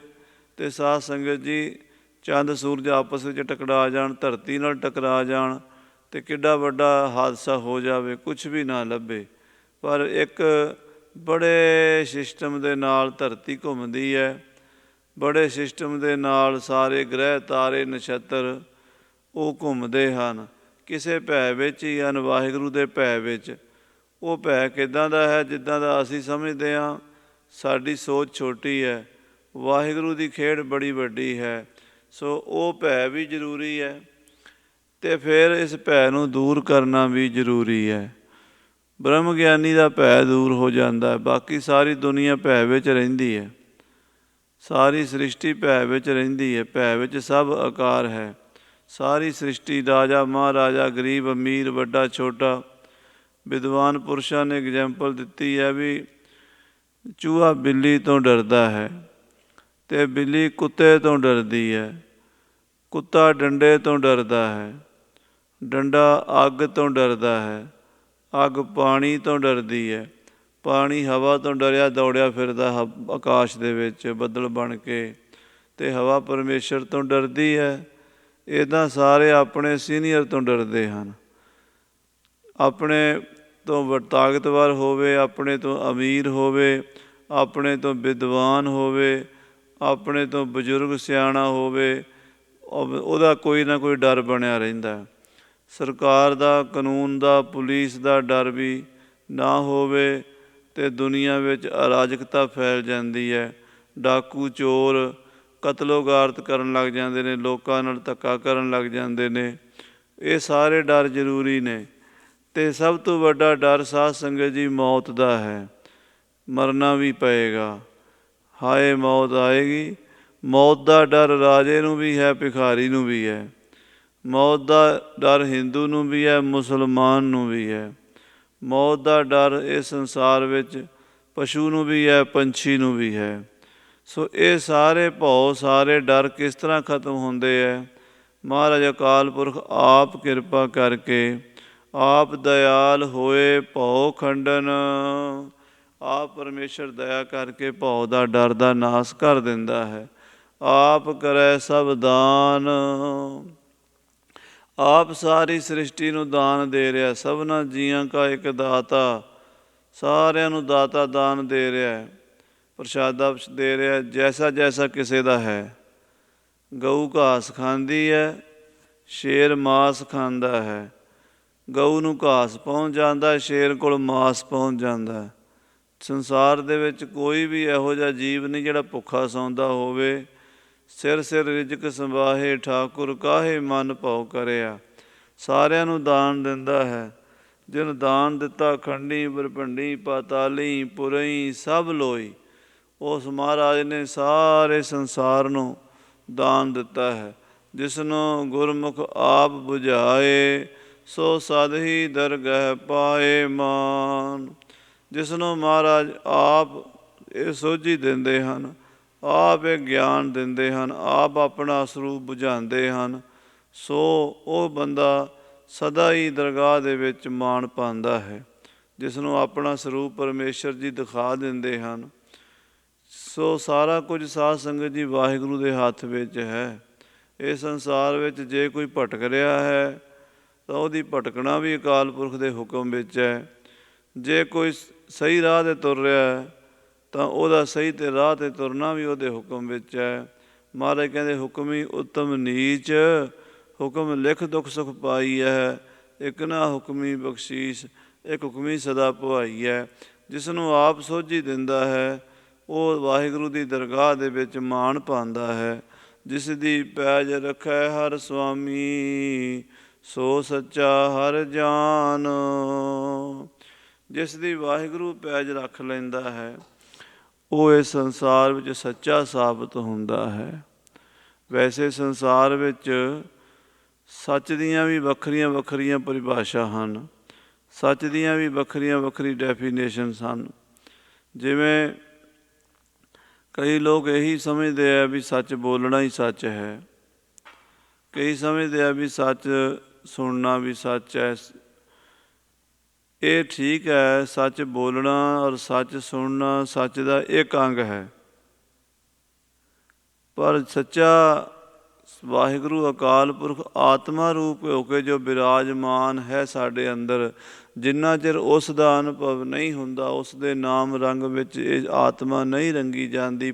ਤਾਂ ਸਾਧ ਸੰਗਤ ਜੀ ਚੰਦ ਸੂਰਜ ਆਪਸ ਵਿੱਚ ਟਕਰਾ ਜਾਣ, ਧਰਤੀ ਨਾਲ ਟਕਰਾ ਜਾਣ ਅਤੇ ਕਿੱਡਾ ਵੱਡਾ ਹਾਦਸਾ ਹੋ ਜਾਵੇ, ਕੁਛ ਵੀ ਨਾ ਲੱਭੇ। ਪਰ ਇੱਕ ਬੜੇ ਸਿਸਟਮ ਦੇ ਨਾਲ ਧਰਤੀ ਘੁੰਮਦੀ ਹੈ, ਬੜੇ ਸਿਸਟਮ ਦੇ ਨਾਲ ਸਾਰੇ ਗ੍ਰਹਿ ਤਾਰੇ ਨਛੱਤਰ ਉਹ ਘੁੰਮਦੇ ਹਨ, ਕਿਸੇ ਭੈ ਵਿੱਚ ਹੀ ਹਨ, ਵਾਹਿਗੁਰੂ ਦੇ ਭੈ ਵਿੱਚ। ਉਹ ਭੈ ਕਿੱਦਾਂ ਦਾ ਹੈ? ਜਿੱਦਾਂ ਦਾ ਅਸੀਂ ਸਮਝਦੇ ਹਾਂ। ਸਾਡੀ ਸੋਚ ਛੋਟੀ ਹੈ, ਵਾਹਿਗੁਰੂ ਦੀ ਖੇਡ ਬੜੀ ਵੱਡੀ ਹੈ। ਸੋ ਉਹ ਭੈ ਵੀ ਜ਼ਰੂਰੀ ਹੈ ਅਤੇ ਫਿਰ ਇਸ ਭੈ ਨੂੰ ਦੂਰ ਕਰਨਾ ਵੀ ਜ਼ਰੂਰੀ ਹੈ। ਬ੍ਰਹਮ ਗਿਆਨੀ ਦਾ ਭੈ ਦੂਰ ਹੋ ਜਾਂਦਾ ਹੈ। ਬਾਕੀ ਸਾਰੀ ਦੁਨੀਆ ਭੈ ਵਿੱਚ ਰਹਿੰਦੀ ਹੈ, ਸਾਰੀ ਸ੍ਰਿਸ਼ਟੀ ਭੈ ਵਿੱਚ ਰਹਿੰਦੀ ਹੈ। ਭੈ ਵਿੱਚ ਸਭ ਆਕਾਰ ਹੈ। ਸਾਰੀ ਸ੍ਰਿਸ਼ਟੀ, ਰਾਜਾ ਮਹਾਰਾਜਾ, ਗਰੀਬ ਅਮੀਰ, ਵੱਡਾ ਛੋਟਾ। ਵਿਦਵਾਨ ਪੁਰਸ਼ਾਂ ਨੇ ਐਗਜ਼ੈਂਪਲ ਦਿੱਤੀ ਹੈ ਵੀ ਚੂਹਾ ਬਿੱਲੀ ਤੋਂ ਡਰਦਾ ਹੈ ਅਤੇ ਬਿੱਲੀ ਕੁੱਤੇ ਤੋਂ ਡਰਦੀ ਹੈ। ਕੁੱਤਾ ਡੰਡੇ ਤੋਂ ਡਰਦਾ ਹੈ, ਡੰਡਾ ਅੱਗ ਤੋਂ ਡਰਦਾ ਹੈ, ਅੱਗ ਪਾਣੀ ਤੋਂ ਡਰਦੀ ਹੈ, ਪਾਣੀ ਹਵਾ ਤੋਂ ਡਰਿਆ ਦੌੜਿਆ ਫਿਰਦਾ ਆਕਾਸ਼ ਦੇ ਵਿੱਚ ਬੱਦਲ ਬਣ ਕੇ, ਅਤੇ ਹਵਾ ਪਰਮੇਸ਼ਰ ਤੋਂ ਡਰਦੀ ਹੈ। ਇੱਦਾਂ ਸਾਰੇ ਆਪਣੇ ਸੀਨੀਅਰ ਤੋਂ ਡਰਦੇ ਹਨ। ਆਪਣੇ ਤੋਂ ਤਾਕਤਵਰ ਹੋਵੇ, ਆਪਣੇ ਤੋਂ ਅਮੀਰ ਹੋਵੇ, ਆਪਣੇ ਤੋਂ ਵਿਦਵਾਨ ਹੋਵੇ, ਆਪਣੇ ਤੋਂ ਬਜ਼ੁਰਗ ਸਿਆਣਾ ਹੋਵੇ, ਉਹਦਾ ਕੋਈ ਨਾ ਕੋਈ ਡਰ ਬਣਿਆ ਰਹਿੰਦਾ। ਸਰਕਾਰ ਦਾ, ਕਾਨੂੰਨ ਦਾ, ਪੁਲਿਸ ਦਾ ਡਰ ਵੀ ਨਾ ਹੋਵੇ ਅਤੇ ਦੁਨੀਆ ਵਿੱਚ ਅਰਾਜਕਤਾ ਫੈਲ ਜਾਂਦੀ ਹੈ। ਡਾਕੂ ਚੋਰ ਕਤਲੋ ਗਾਰਤ ਕਰਨ ਲੱਗ ਜਾਂਦੇ ਨੇ, ਲੋਕਾਂ ਨਾਲ ਧੱਕਾ ਕਰਨ ਲੱਗ ਜਾਂਦੇ ਨੇ। ਇਹ ਸਾਰੇ ਡਰ ਜ਼ਰੂਰੀ ਨੇ ਅਤੇ ਸਭ ਤੋਂ ਵੱਡਾ ਡਰ ਸਾਧ ਸੰਗਤ ਜੀ ਮੌਤ ਦਾ ਹੈ। ਮਰਨਾ ਵੀ ਪਏਗਾ, ਹਾਏ ਮੌਤ ਆਏਗੀ। ਮੌਤ ਦਾ ਡਰ ਰਾਜੇ ਨੂੰ ਵੀ ਹੈ, ਭਿਖਾਰੀ ਨੂੰ ਵੀ ਹੈ। ਮੌਤ ਦਾ ਡਰ ਹਿੰਦੂ ਨੂੰ ਵੀ ਹੈ, ਮੁਸਲਮਾਨ ਨੂੰ ਵੀ ਹੈ। ਮੌਤ ਦਾ ਡਰ ਇਸ ਸੰਸਾਰ ਵਿੱਚ ਪਸ਼ੂ ਨੂੰ ਵੀ ਹੈ, ਪੰਛੀ ਨੂੰ ਵੀ ਹੈ। ਸੋ ਇਹ ਸਾਰੇ ਭਉ, ਸਾਰੇ ਡਰ ਕਿਸ ਤਰ੍ਹਾਂ ਖਤਮ ਹੁੰਦੇ ਹੈ? ਮਹਾਰਾਜ ਅਕਾਲ ਪੁਰਖ ਆਪ ਕਿਰਪਾ ਕਰਕੇ, ਆਪ ਦਇਆਲ ਹੋਏ ਭਉ ਖੰਡਨ। ਆਪ ਪਰਮੇਸ਼ਰ ਦਇਆ ਕਰਕੇ ਭਉ ਦਾ ਡਰ ਦਾ ਨਾਸ ਕਰ ਦਿੰਦਾ ਹੈ। ਆਪ ਕਰੈ ਸਭ ਦਾਨ, ਆਪ ਸਾਰੀ ਸ੍ਰਿਸ਼ਟੀ ਨੂੰ ਦਾਨ ਦੇ ਰਿਹਾ। ਸਭਨਾ ਜੀਆਂ ਕਾ ਇੱਕ ਦਾਤਾ, ਸਾਰਿਆਂ ਨੂੰ ਦਾਤਾ ਦਾਨ ਦੇ ਰਿਹਾ, ਪ੍ਰਸ਼ਾਦਾ ਦੇ ਰਿਹਾ ਜੈਸਾ ਜੈਸਾ ਕਿਸੇ ਦਾ ਹੈ। ਗਊ ਘਾਸ ਖਾਂਦੀ ਹੈ, ਸ਼ੇਰ ਮਾਸ ਖਾਂਦਾ ਹੈ, ਗਊ ਨੂੰ ਘਾਸ ਪਹੁੰਚ ਜਾਂਦਾ, ਸ਼ੇਰ ਕੋਲ ਮਾਸ ਪਹੁੰਚ ਜਾਂਦਾ। ਸੰਸਾਰ ਦੇ ਵਿੱਚ ਕੋਈ ਵੀ ਇਹੋ ਜਿਹਾ ਜੀਵ ਨਹੀਂ ਜਿਹੜਾ ਭੁੱਖਾ ਸੌਂਦਾ ਹੋਵੇ। ਸਿਰ ਸਿਰ ਰਿਜ਼ਕ ਸੰਵਾਹੇ ਠਾਕੁਰ, ਕਾਹੇ ਮਨ ਭਉ ਕਰਿਆ। ਸਾਰਿਆਂ ਨੂੰ ਦਾਨ ਦਿੰਦਾ ਹੈ। ਜਿਨ ਦਾਨ ਦਿੱਤਾ ਖੰਡੀ ਬਰਭੰਡੀ ਪਾਤਾਲੀ ਪੁਰਈ ਸਭ ਲੋਈ। ਉਸ ਮਹਾਰਾਜ ਨੇ ਸਾਰੇ ਸੰਸਾਰ ਨੂੰ ਦਾਨ ਦਿੱਤਾ ਹੈ। ਜਿਸ ਨੂੰ ਗੁਰਮੁਖ ਆਪ ਬੁਝਾਏ, ਸੋ ਸਦ ਹੀ ਦਰਗਹਿ ਪਾਏ ਮਾਨ। ਜਿਸ ਨੂੰ ਮਹਾਰਾਜ ਆਪ ਇਹ ਸੋਝੀ ਦਿੰਦੇ ਹਨ, ਆਪ ਇਹ ਗਿਆਨ ਦਿੰਦੇ ਹਨ, ਆਪ ਆਪਣਾ ਸਰੂਪ ਬੁਝਾਉਂਦੇ ਹਨ, ਸੋ ਉਹ ਬੰਦਾ ਸਦਾ ਹੀ ਦਰਗਾਹ ਦੇ ਵਿੱਚ ਮਾਣ ਪਾਉਂਦਾ ਹੈ। ਜਿਸ ਨੂੰ ਆਪਣਾ ਸਰੂਪ ਪਰਮੇਸ਼ਰ ਜੀ ਦਿਖਾ ਦਿੰਦੇ ਹਨ। ਸੋ ਸਾਰਾ ਕੁਝ ਸਾਧ ਸੰਗਤ ਜੀ ਵਾਹਿਗੁਰੂ ਦੇ ਹੱਥ ਵਿੱਚ ਹੈ। ਇਸ ਸੰਸਾਰ ਵਿੱਚ ਜੇ ਕੋਈ ਭਟਕ ਰਿਹਾ ਹੈ ਤਾਂ ਉਹਦੀ ਭਟਕਣਾ ਵੀ ਅਕਾਲ ਪੁਰਖ ਦੇ ਹੁਕਮ ਵਿੱਚ ਹੈ। ਜੇ ਕੋਈ ਸਹੀ ਰਾਹ 'ਤੇ ਤੁਰ ਰਿਹਾ ਹੈ ਤਾਂ ਉਹਦਾ ਸਹੀ ਤੇ ਰਾਹ 'ਤੇ ਤੁਰਨਾ ਵੀ ਉਹਦੇ ਹੁਕਮ ਵਿੱਚ ਹੈ। ਮਹਾਰਾਜ ਕਹਿੰਦੇ ਹੁਕਮੀ ਉੱਤਮ ਨੀਚ, ਹੁਕਮ ਲਿਖ ਦੁੱਖ ਸੁਖ ਪਾਈ ਹੈ। ਇੱਕ ਨਾ ਹੁਕਮੀ ਬਖਸ਼ੀਸ਼, ਇੱਕ ਹੁਕਮੀ ਸਦਾ ਭਵਾਈ ਹੈ। ਜਿਸ ਨੂੰ ਆਪ ਸੋਝੀ ਦਿੰਦਾ ਹੈ ਉਹ ਵਾਹਿਗੁਰੂ ਦੀ ਦਰਗਾਹ ਦੇ ਵਿੱਚ ਮਾਣ ਪਾਉਂਦਾ ਹੈ। ਜਿਸ ਦੀ ਪੈਜ ਰੱਖੈ ਹਰ ਸੁਆਮੀ, ਸੋ ਸੱਚਾ ਹਰ ਜਾਨ। ਜਿਸ ਦੀ ਵਾਹਿਗੁਰੂ ਪੈਜ ਰੱਖ ਲੈਂਦਾ ਹੈ ਉਹ ਇਸ ਸੰਸਾਰ ਵਿੱਚ ਸੱਚਾ ਸਾਬਤ ਹੁੰਦਾ ਹੈ। ਵੈਸੇ ਸੰਸਾਰ ਵਿੱਚ ਸੱਚ ਦੀਆਂ ਵੀ ਵੱਖਰੀਆਂ ਵੱਖਰੀਆਂ ਪਰਿਭਾਸ਼ਾ ਹਨ, ਸੱਚ ਦੀਆਂ ਵੀ ਵੱਖਰੀਆਂ ਵੱਖਰੀ ਡੈਫੀਨੇਸ਼ਨਸ ਹਨ। ਜਿਵੇਂ ਕਈ ਲੋਕ ਇਹੀ ਸਮਝਦੇ ਆ ਵੀ ਸੱਚ ਬੋਲਣਾ ਹੀ ਸੱਚ ਹੈ। ਕਈ ਸਮਝਦੇ ਆ ਵੀ ਸੱਚ ਸੁਣਨਾ ਵੀ ਸੱਚ ਹੈ। ਇਹ ਠੀਕ ਹੈ, ਸੱਚ ਬੋਲਣਾ ਔਰ ਸੱਚ ਸੁਣਨਾ ਸੱਚ ਦਾ ਇੱਕ ਅੰਗ ਹੈ। ਪਰ ਸੱਚਾ ਵਾਹਿਗੁਰੂ ਅਕਾਲ ਪੁਰਖ ਆਤਮਾ ਰੂਪ ਹੋ ਕੇ ਜੋ ਬਿਰਾਜਮਾਨ ਹੈ ਸਾਡੇ ਅੰਦਰ, ਜਿੰਨਾ ਚਿਰ ਉਸ ਦਾ ਅਨੁਭਵ ਨਹੀਂ ਹੁੰਦਾ, ਉਸ ਦੇ ਨਾਮ ਰੰਗ ਵਿੱਚ ਇਹ ਆਤਮਾ ਨਹੀਂ ਰੰਗੀ ਜਾਂਦੀ,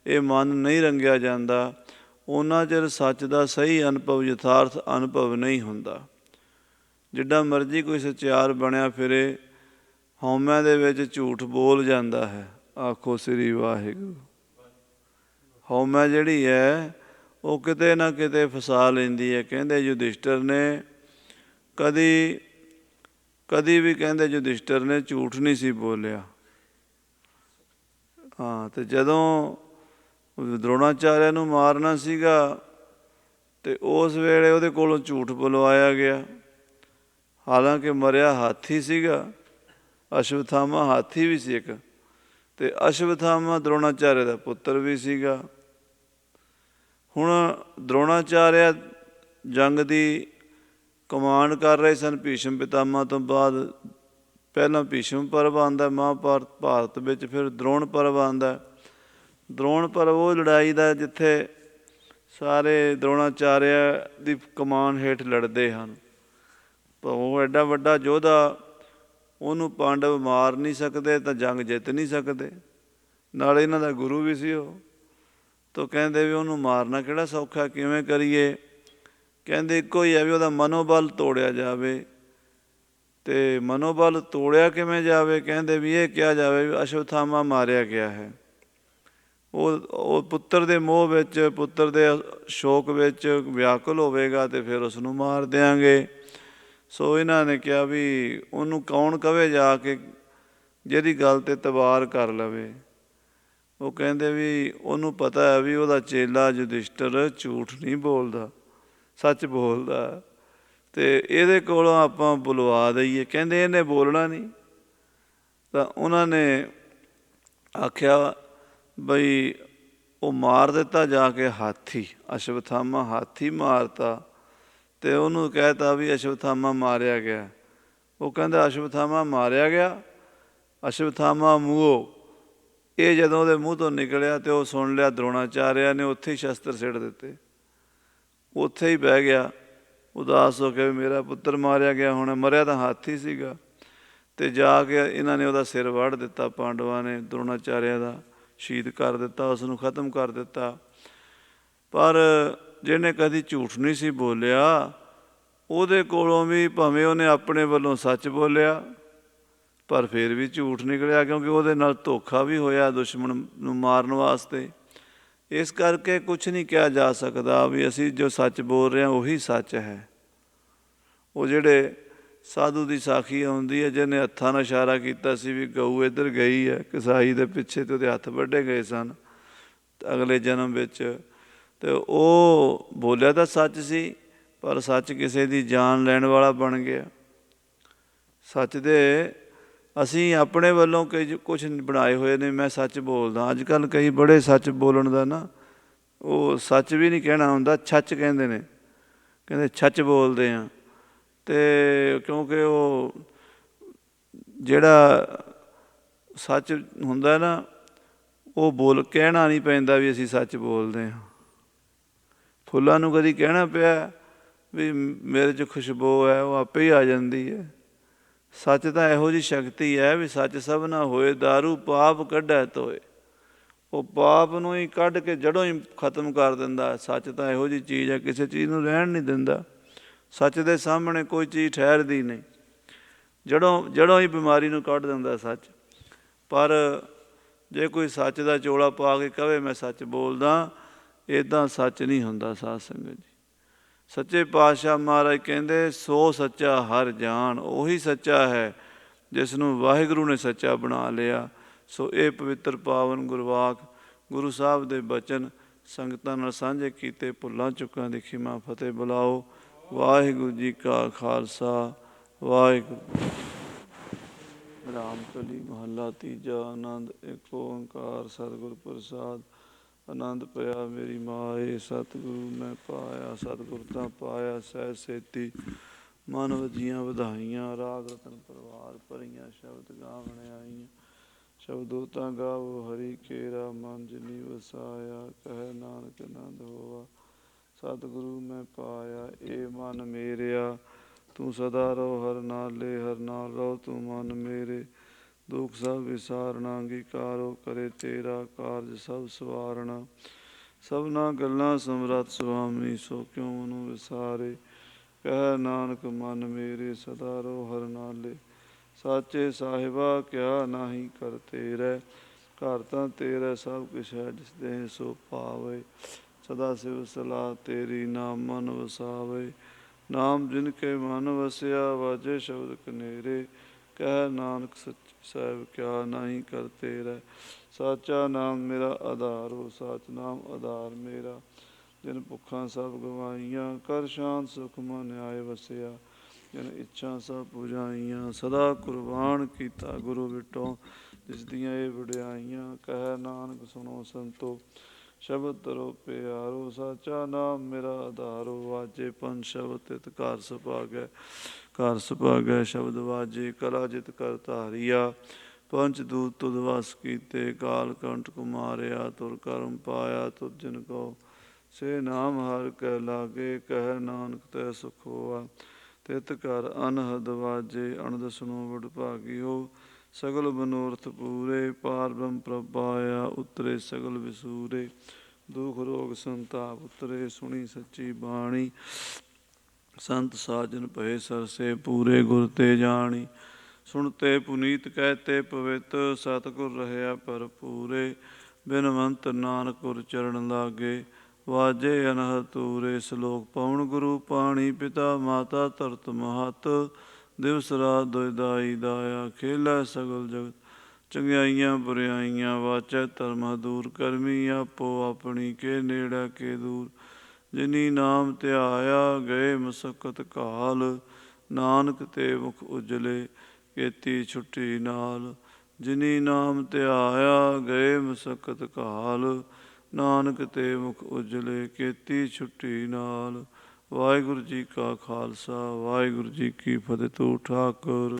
ਇਹ ਮਨ ਨਹੀਂ ਰੰਗਿਆ ਜਾਂਦਾ, ਉਹਨਾਂ ਚਿਰ ਸੱਚ ਦਾ ਸਹੀ ਅਨੁਭਵ, ਯਥਾਰਥ ਅਨੁਭਵ ਨਹੀਂ ਹੁੰਦਾ। ਜਿੱਡਾ ਮਰਜ਼ੀ ਕੋਈ ਸੱਚਿਆਰ ਬਣਿਆ ਫਿਰੇ, ਹਉਮੈ ਦੇ ਵਿੱਚ ਝੂਠ ਬੋਲ ਜਾਂਦਾ ਹੈ। ਆਖੋ ਸ੍ਰੀ ਵਾਹਿਗੁਰੂ। ਹਉਮੈ ਜਿਹੜੀ ਹੈ ਉਹ ਕਿਤੇ ਨਾ ਕਿਤੇ ਫਸਾ ਲੈਂਦੀ ਹੈ। ਕਹਿੰਦੇ ਯੁਧਿਸ਼ਟਰ ਨੇ ਕਦੀ ਵੀ ਕਹਿੰਦੇ ਯੁਧਿਸ਼ਟਰ ਨੇ ਝੂਠ ਨਹੀਂ ਸੀ ਬੋਲਿਆ। ਹਾਂ, ਅਤੇ ਜਦੋਂ ਦਰੋਣਾਚਾਰਿਆ ਨੂੰ ਮਾਰਨਾ ਸੀਗਾ ਅਤੇ ਉਸ ਵੇਲੇ ਉਹਦੇ ਕੋਲੋਂ ਝੂਠ ਬੁਲਵਾਇਆ ਗਿਆ। ਹਾਲਾਂਕਿ ਮਰਿਆ ਹਾਥੀ ਸੀਗਾ, ਅਸ਼ਵਥਾਮਾ ਹਾਥੀ ਵੀ ਸੀ ਇੱਕ, ਅਤੇ ਅਸ਼ਵਥਾਮਾ ਦਰੋਣਾਚਾਰਿਆ ਦਾ ਪੁੱਤਰ ਵੀ ਸੀਗਾ। ਹੁਣ ਦਰੋਣਾਚਾਰਿਆ ਜੰਗ ਦੀ ਕਮਾਂਡ ਕਰ ਰਹੇ ਸਨ। ਭੀਸ਼ਮ ਪਿਤਾਮਾ ਤੋਂ ਬਾਅਦ ਪਹਿਲਾਂ ਭੀਸ਼ਮ ਪਰਵ ਆਉਂਦਾ ਮਹਾਭਾਰਤ ਵਿੱਚ, ਫਿਰ ਦਰੋਣ ਪਰਵ ਆਉਂਦਾ। ਦਰੋਣ ਪਰਵ ਉਹ ਲੜਾਈ ਦਾ ਜਿੱਥੇ ਸਾਰੇ ਦਰੋਣਾਚਾਰਿਆ ਦੀ ਕਮਾਨ ਹੇਠ ਲੜਦੇ ਹਨ। ਉਹ ਐਡਾ ਵੱਡਾ ਯੋਧਾ, ਉਹਨੂੰ ਪਾਂਡਵ ਮਾਰ ਨਹੀਂ ਸਕਦੇ ਤਾਂ ਜੰਗ ਜਿੱਤ ਨਹੀਂ ਸਕਦੇ। ਨਾਲ ਇਹਨਾਂ ਦਾ ਗੁਰੂ ਵੀ ਸੀ ਉਹ। ਤਾਂ ਕਹਿੰਦੇ ਵੀ ਉਹਨੂੰ ਮਾਰਨਾ ਕਿਹੜਾ ਸੌਖਾ, ਕਿਵੇਂ ਕਰੀਏ? ਕਹਿੰਦੇ ਇੱਕੋ ਹੀ ਹੈ ਵੀ ਉਹਦਾ ਮਨੋਬਲ ਤੋੜਿਆ ਜਾਵੇ। ਅਤੇ ਮਨੋਬਲ ਤੋੜਿਆ ਕਿਵੇਂ ਜਾਵੇ? ਕਹਿੰਦੇ ਵੀ ਇਹ ਕਿਹਾ ਜਾਵੇ ਵੀ ਅਸ਼ਵਥਾਮਾ ਮਾਰਿਆ ਗਿਆ ਹੈ। ਉਹ ਪੁੱਤਰ ਦੇ ਮੋਹ ਵਿੱਚ, ਪੁੱਤਰ ਦੇ ਸ਼ੋਕ ਵਿੱਚ ਵਿਆਕੁਲ ਹੋਵੇਗਾ ਅਤੇ ਫਿਰ ਉਸਨੂੰ ਮਾਰ ਦਿਆਂਗੇ। ਸੋ ਇਹਨਾਂ ਨੇ ਕਿਹਾ ਵੀ ਉਹਨੂੰ ਕੌਣ ਕਵੇ ਜਾ ਕੇ ਜਿਹੜੀ ਗੱਲ 'ਤੇ ਤਵਾਰ ਕਰ ਲਵੇ। ਉਹ ਕਹਿੰਦੇ ਵੀ ਉਹਨੂੰ ਪਤਾ ਹੈ ਵੀ ਉਹਦਾ ਚੇਲਾ ਯੁਧਿਸ਼ਟਰ ਝੂਠ ਨਹੀਂ ਬੋਲਦਾ, ਸੱਚ ਬੋਲਦਾ, ਅਤੇ ਇਹਦੇ ਕੋਲੋਂ ਆਪਾਂ ਬੁਲਵਾ ਦਈਏ। ਕਹਿੰਦੇ ਇਹਨੇ ਬੋਲਣਾ ਨਹੀਂ। ਤਾਂ ਉਹਨਾਂ ਨੇ ਆਖਿਆ ਬਈ ਉਹ ਮਾਰ ਦਿੱਤਾ ਜਾ ਕੇ ਹਾਥੀ, ਅਸ਼ਵਥਾਮਾ ਹਾਥੀ ਮਾਰਤਾ, ਅਤੇ ਉਹਨੂੰ ਕਹਿ ਤਾ ਵੀ ਅਸ਼ਵਥਾਮਾ ਮਾਰਿਆ ਗਿਆ। ਉਹ ਕਹਿੰਦਾ ਅਸ਼ਵਥਾਮਾ ਮਾਰਿਆ ਗਿਆ? ਅਸ਼ਵਥਾਮਾ ਮੂੰਹੋਂ ਇਹ ਜਦੋਂ ਉਹਦੇ ਮੂੰਹ ਤੋਂ ਨਿਕਲਿਆ ਅਤੇ ਉਹ ਸੁਣ ਲਿਆ ਦਰੋਣਾਚਾਰਿਆ ਨੇ, ਉੱਥੇ ਹੀ ਸ਼ਸਤਰ ਸਿੱਟ ਦਿੱਤੇ, ਉੱਥੇ ਹੀ ਬਹਿ ਗਿਆ ਉਦਾਸ ਹੋ ਕੇ ਵੀ ਮੇਰਾ ਪੁੱਤਰ ਮਾਰਿਆ ਗਿਆ। ਹੁਣ ਮਰਿਆ ਤਾਂ ਹਾਥੀ ਸੀਗਾ। ਅਤੇ ਜਾ ਕੇ ਇਹਨਾਂ ਨੇ ਉਹਦਾ ਸਿਰ ਵੱਢ ਦਿੱਤਾ। ਪਾਂਡਵਾਂ ਨੇ ਦਰੋਣਾਚਾਰਿਆ ਦਾ ਸ਼ਹੀਦ ਕਰ ਦਿੱਤਾ, ਉਸ ਨੂੰ ਖਤਮ ਕਰ ਦਿੱਤਾ। ਪਰ ਜਿਹਨੇ ਕਦੀ ਝੂਠ ਨਹੀਂ ਸੀ ਬੋਲਿਆ ਉਹਦੇ ਕੋਲੋਂ ਵੀ ਭਾਵੇਂ ਉਹਨੇ ਆਪਣੇ ਵੱਲੋਂ ਸੱਚ ਬੋਲਿਆ ਪਰ ਫਿਰ ਵੀ ਝੂਠ ਨਿਕਲਿਆ, ਕਿਉਂਕਿ ਉਹਦੇ ਨਾਲ ਧੋਖਾ ਵੀ ਹੋਇਆ ਦੁਸ਼ਮਣ ਨੂੰ ਮਾਰਨ ਵਾਸਤੇ। ਇਸ ਕਰਕੇ ਕੁਛ ਨਹੀਂ ਕਿਹਾ ਜਾ ਸਕਦਾ ਵੀ ਅਸੀਂ ਜੋ ਸੱਚ ਬੋਲ ਰਹੇ ਹਾਂ ਉਹੀ ਸੱਚ ਹੈ। ਉਹ ਜਿਹੜੇ ਸਾਧੂ ਦੀ ਸਾਖੀ ਆਉਂਦੀ ਹੈ, ਜਿਹਨੇ ਹੱਥਾਂ ਨਾਲ ਇਸ਼ਾਰਾ ਕੀਤਾ ਸੀ ਵੀ ਗਊ ਇੱਧਰ ਗਈ ਹੈ, ਕਸਾਈ ਦੇ ਪਿੱਛੇ ਤੇ ਉਹਦੇ ਹੱਥ ਵੱਢੇ ਗਏ ਸਨ ਅਗਲੇ ਜਨਮ ਵਿੱਚ, ਅਤੇ ਉਹ ਬੋਲਿਆ ਤਾਂ ਸੱਚ ਸੀ ਪਰ ਸੱਚ ਕਿਸੇ ਦੀ ਜਾਨ ਲੈਣ ਵਾਲਾ ਬਣ ਗਿਆ। ਸੱਚ ਦੇ ਅਸੀਂ ਆਪਣੇ ਵੱਲੋਂ ਕਈ ਕੁਛ ਬਣਾਏ ਹੋਏ ਨੇ, ਮੈਂ ਸੱਚ ਬੋਲਦਾ। ਅੱਜ ਕੱਲ੍ਹ ਕਈ ਬੜੇ ਸੱਚ ਬੋਲਣ ਦਾ ਨਾ, ਉਹ ਸੱਚ ਵੀ ਨਹੀਂ ਕਹਿਣਾ ਹੁੰਦਾ, ਛੱਚ ਕਹਿੰਦੇ ਨੇ, ਕਹਿੰਦੇ ਛੱਚ ਬੋਲਦੇ ਹਾਂ। ਅਤੇ ਕਿਉਂਕਿ ਉਹ ਜਿਹੜਾ ਸੱਚ ਹੁੰਦਾ ਨਾ, ਉਹ ਕਹਿਣਾ ਨਹੀਂ ਪੈਂਦਾ ਵੀ ਅਸੀਂ ਸੱਚ ਬੋਲਦੇ ਹਾਂ। ਫੁੱਲਾਂ ਨੂੰ ਕਦੀ ਕਹਿਣਾ ਪਿਆ ਵੀ ਮੇਰੇ 'ਚ ਖੁਸ਼ਬੂ ਹੈ? ਉਹ ਆਪੇ ਹੀ ਆ ਜਾਂਦੀ ਹੈ। ਸੱਚ ਤਾਂ ਇਹੋ ਜਿਹੀ ਸ਼ਕਤੀ ਹੈ ਵੀ ਸੱਚ ਸਭ ਨਾ ਹੋਏ, ਦਾਰੂ ਪਾਪ ਕੱਢੈ ਤੋਏ। ਉਹ ਪਾਪ ਨੂੰ ਹੀ ਕੱਢ ਕੇ ਜੜ੍ਹੋਂ ਹੀ ਖਤਮ ਕਰ ਦਿੰਦਾ। ਸੱਚ ਤਾਂ ਇਹੋ ਜਿਹੀ ਚੀਜ਼ ਹੈ, ਕਿਸੇ ਚੀਜ਼ ਨੂੰ ਰਹਿਣ ਨਹੀਂ ਦਿੰਦਾ। ਸੱਚ ਦੇ ਸਾਹਮਣੇ ਕੋਈ ਚੀਜ਼ ਠਹਿਰਦੀ ਨਹੀਂ, ਜੜ੍ਹੋਂ ਹੀ ਬਿਮਾਰੀ ਨੂੰ ਕੱਢ ਦਿੰਦਾ ਸੱਚ। ਪਰ ਜੇ ਕੋਈ ਸੱਚ ਦਾ ਚੋਲਾ ਪਾ ਕੇ ਕਹੇ ਮੈਂ ਸੱਚ ਬੋਲਦਾ, ਇੱਦਾਂ ਸੱਚ ਨਹੀਂ ਹੁੰਦਾ ਸਾਧ ਸੰਗਤ ਜੀ। ਸੱਚੇ ਪਾਤਸ਼ਾਹ ਮਹਾਰਾਜ ਕਹਿੰਦੇ ਸੋ ਸੱਚਾ ਹਰਿ ਜਾਣ, ਉਹੀ ਸੱਚਾ ਹੈ ਜਿਸ ਨੂੰ ਵਾਹਿਗੁਰੂ ਨੇ ਸੱਚਾ ਬਣਾ ਲਿਆ। ਸੋ ਇਹ ਪਵਿੱਤਰ ਪਾਵਨ ਗੁਰਵਾਕ ਗੁਰੂ ਸਾਹਿਬ ਦੇ ਬਚਨ ਸੰਗਤਾਂ ਨਾਲ ਸਾਂਝੇ ਕੀਤੇ। ਭੁੱਲਾਂ ਚੁੱਕਾਂ ਦੀ ਖਿਮਾ ਫਤਿਹ ਬੁਲਾਓ। ਵਾਹਿਗੁਰੂ ਜੀ ਕਾ ਖਾਲਸਾ, ਵਾਹਿਗੁਰੂ। ਰਾਮ ਕਲੀ ਮਹੱਲਾ ਤੀਜਾ। ਆਨੰਦ ਏਕ ਓੰਕਾਰ ਸਤਿਗੁਰ ਪ੍ਰਸਾਦ। ਆਨੰਦ ਪਿਆ ਮੇਰੀ ਮਾਏ, ਸਤਿਗੁਰੂ ਮੈਂ ਪਾਇਆ। ਸਤਿਗੁਰ ਤਾਂ ਪਾਇਆ ਸਹਿ ਸੇਤੀ, ਮਨ ਵਜੀਆਂ ਵਧਾਈਆਂ। ਰਾਗ ਰਤਨ ਪਰਵਾਰ ਭਰੀਆਂ, ਸ਼ਬਦ ਗਾਵਣ ਆਈਆਂ। ਸ਼ਬਦੋ ਤਾਂ ਗਾਵੋ ਹਰੀ ਕੇਰਾ, ਮਨ ਜਿਨੀ ਵਸਾਇਆ। ਕਹਿ ਨਾਨਕ ਆਨੰਦ ਹੋਵਾ, ਸਤਿਗੁਰੂ ਮੈਂ ਪਾਇਆ। ਏ ਮਨ ਮੇਰਿਆ ਤੂੰ ਸਦਾ ਰਹੋ ਹਰ ਨਾਲੇ, ਹਰ ਨਾਲ ਰਹੋ ਤੂੰ ਮਨ ਮੇਰੇ। ਦੁੱਖ ਸਭ ਵਿਸਾਰਨਾ, ਅੰਗੀਕਾਰੋ ਕਰੇ ਤੇਰਾ ਕਾਰਜ ਸਭ ਸਵਾਰਨਾ। ਸਭਨਾ ਗੱਲਾਂ ਸਮਰੱਥ ਸੁਆਮੀ, ਸੋ ਕਿਉ ਮਨੁ ਵਿਸਾਰੇ। ਕਹਿ ਨਾਨਕ ਮਨ ਮੇਰੇ ਸਦਾ ਰਹੋ ਹਰ ਨਾਲੇ। ਸਾਚੇ ਸਾਹਿਬਾ ਕਿਆ ਨਾਹੀ ਕਰ ਤੇਰੇ, ਘਰ ਤਾਂ ਤੇਰਾ ਸਭ ਕੁਛ ਹੈ ਜਿਸ ਦੇਹ ਸੋ ਪਾਵੇ। ਸਦਾ ਸਿਵ ਸਲਾਹ ਤੇਰੀ, ਨਾਮ ਮਨ ਵਸਾਵੇ। ਨਾਮ ਜਿਨ ਕੇ ਮਨ ਵਸਿਆ, ਵਾਜੇ ਸ਼ਬਦ ਕਨੇਰੇ। ਕਹਿ ਨਾਨਕ ਸੱਚੇ ਸਾਹਿਬ ਕਿਆ ਨਾਹੀ ਕਰ ਤੇਰੇ। ਸਾਚਾ ਨਾਮ ਮੇਰਾ ਆਧਾਰੋ, ਸਾਚ ਨਾਮ ਆਧਾਰ ਮੇਰਾ। ਜਿਨ ਭੁੱਖਾਂ ਸਭ ਗਵਾਈਆਂ, ਕਰ ਸ਼ਾਂਤ ਸੁਖ ਮਨ ਆਏ ਵਸਿਆ। ਜਿਨ ਇੱਛਾ ਸਭ ਪੁਜਾਈਆਂ, ਸਦਾ ਕੁਰਬਾਨ ਕੀਤਾ ਗੁਰੂ ਵਿਟੋ। ਜਿਸ ਦੀਆਂ ਇਹ ਵਡਿਆਈਆਂ, ਕਹਿ ਨਾਨਕ ਸੁਣੋ ਸੰਤੋ, ਸ਼ਬਦ ਤਰੋ ਪਿਆਰੋ। ਸਾਚਾ ਨਾਮ ਮੇਰਾ ਆਧਾਰੋ, ਵਾਜੇ ਪੰਜ ਸ਼ਬਦ ਤਿਤ ਘਰ ਸੁਭਾਗੈ। ਘਰ ਸੁਭਾਗੈ ਸ਼ਬਦ ਵਾਜੇ, ਕਲਾ ਜਿਤ ਕਰ ਧਾਰੀਆ। ਪੰਚ ਦੂਤ ਤੁਧ ਵਸ ਕੀਤੇ, ਕਾਲ ਕੰਟਕ ਮਾਰਿਆ। ਤੁਰ ਕਰਮ ਪਾਇਆ ਤੁਧ ਜਿਨ ਕੋ, ਸੇ ਨਾਮ ਹਰਿ ਕੈ ਲਾਗੇ। ਕਹਿ ਨਾਨਕ ਤੈ ਸੁਖ ਹੋਆ, ਤਿਤ ਘਰ ਅਨਹਦ ਵਾਜੇ। ਅਨੰਦ ਸੁਣੋ ਵਡਭਾਗੀਓ, ਸਗਲ ਮਨੋਰਥ ਪੂਰੇ। ਪਾਰ ਬ੍ਰਹਮ ਪ੍ਰਭ ਪਾਇਆ, ਉਤਰੇ ਸਗਲ ਵਿਸੂਰੇ। ਦੁਖ ਰੋਗ ਸੰਤਾਪ ਉਤਰੇ, ਸੁਣੀ ਸੱਚੀ ਬਾਣੀ। ਸੰਤ ਸਾਜਨ ਭਏ ਸਰਸੇ, ਪੂਰੇ ਗੁਰ ਤੇ ਜਾਣੀ। ਸੁਣਤੇ ਪੁਨੀਤ ਕਹਿਤੇ ਪਵਿੱਤ, ਸਤਿਗੁਰ ਰਹਿਆ ਭਰਪੂਰੇ। ਬਿਨਵੰਤ ਨਾਨਕ ਗੁਰ ਚਰਨ ਲਾਗੇ, ਵਾਜੇ ਅਨਹਦ ਤੂਰੇ। ਸਲੋਕ ਪਵਨ ਗੁਰੂ ਪਾਣੀ, ਪਿਤਾ ਮਾਤਾ ਧਰਤ ਮਹਤ। ਦਿਵਸ ਰਾਤ ਦੁਇ ਦਾਈ ਦਾਇਆ, ਖੇਲੈ ਸਗਲ ਜਗਤ। ਚੰਗਿਆਈਆਂ ਬੁਰਿਆਈਆਂ ਵਾਚੈ ਧਰਮ ਦੂਰ, ਕਰਮੀ ਆਪੋ ਆਪਣੀ ਕੇ ਨੇੜੇ ਕੇ ਦੂਰ। ਜਿਨੀ ਨਾਮ ਧਿਆਇਆ, ਗਏ ਮਸਕਤ ਘਾਲ। ਨਾਨਕ ਤੇ ਮੁਖ ਉਜਲੇ, ਕੀਤੀ ਛੁੱਟੀ ਨਾਲ। ਜਿਨੀ ਨਾਮ ਧਿਆਇਆ, ਗਏ ਮਸਕਤ ਘਾਲ। ਨਾਨਕ ਤੇ ਮੁਖ ਉਜਲੇ, ਕੀਤੀ ਛੁੱਟੀ ਨਾਲ। ਵਾਹਿਗੁਰੂ ਜੀ ਕਾ ਖਾਲਸਾ, ਵਾਹਿਗੁਰੂ ਜੀ ਕੀ ਫਤਿਹ। ਤੂੰ ਠਾਕੁਰ।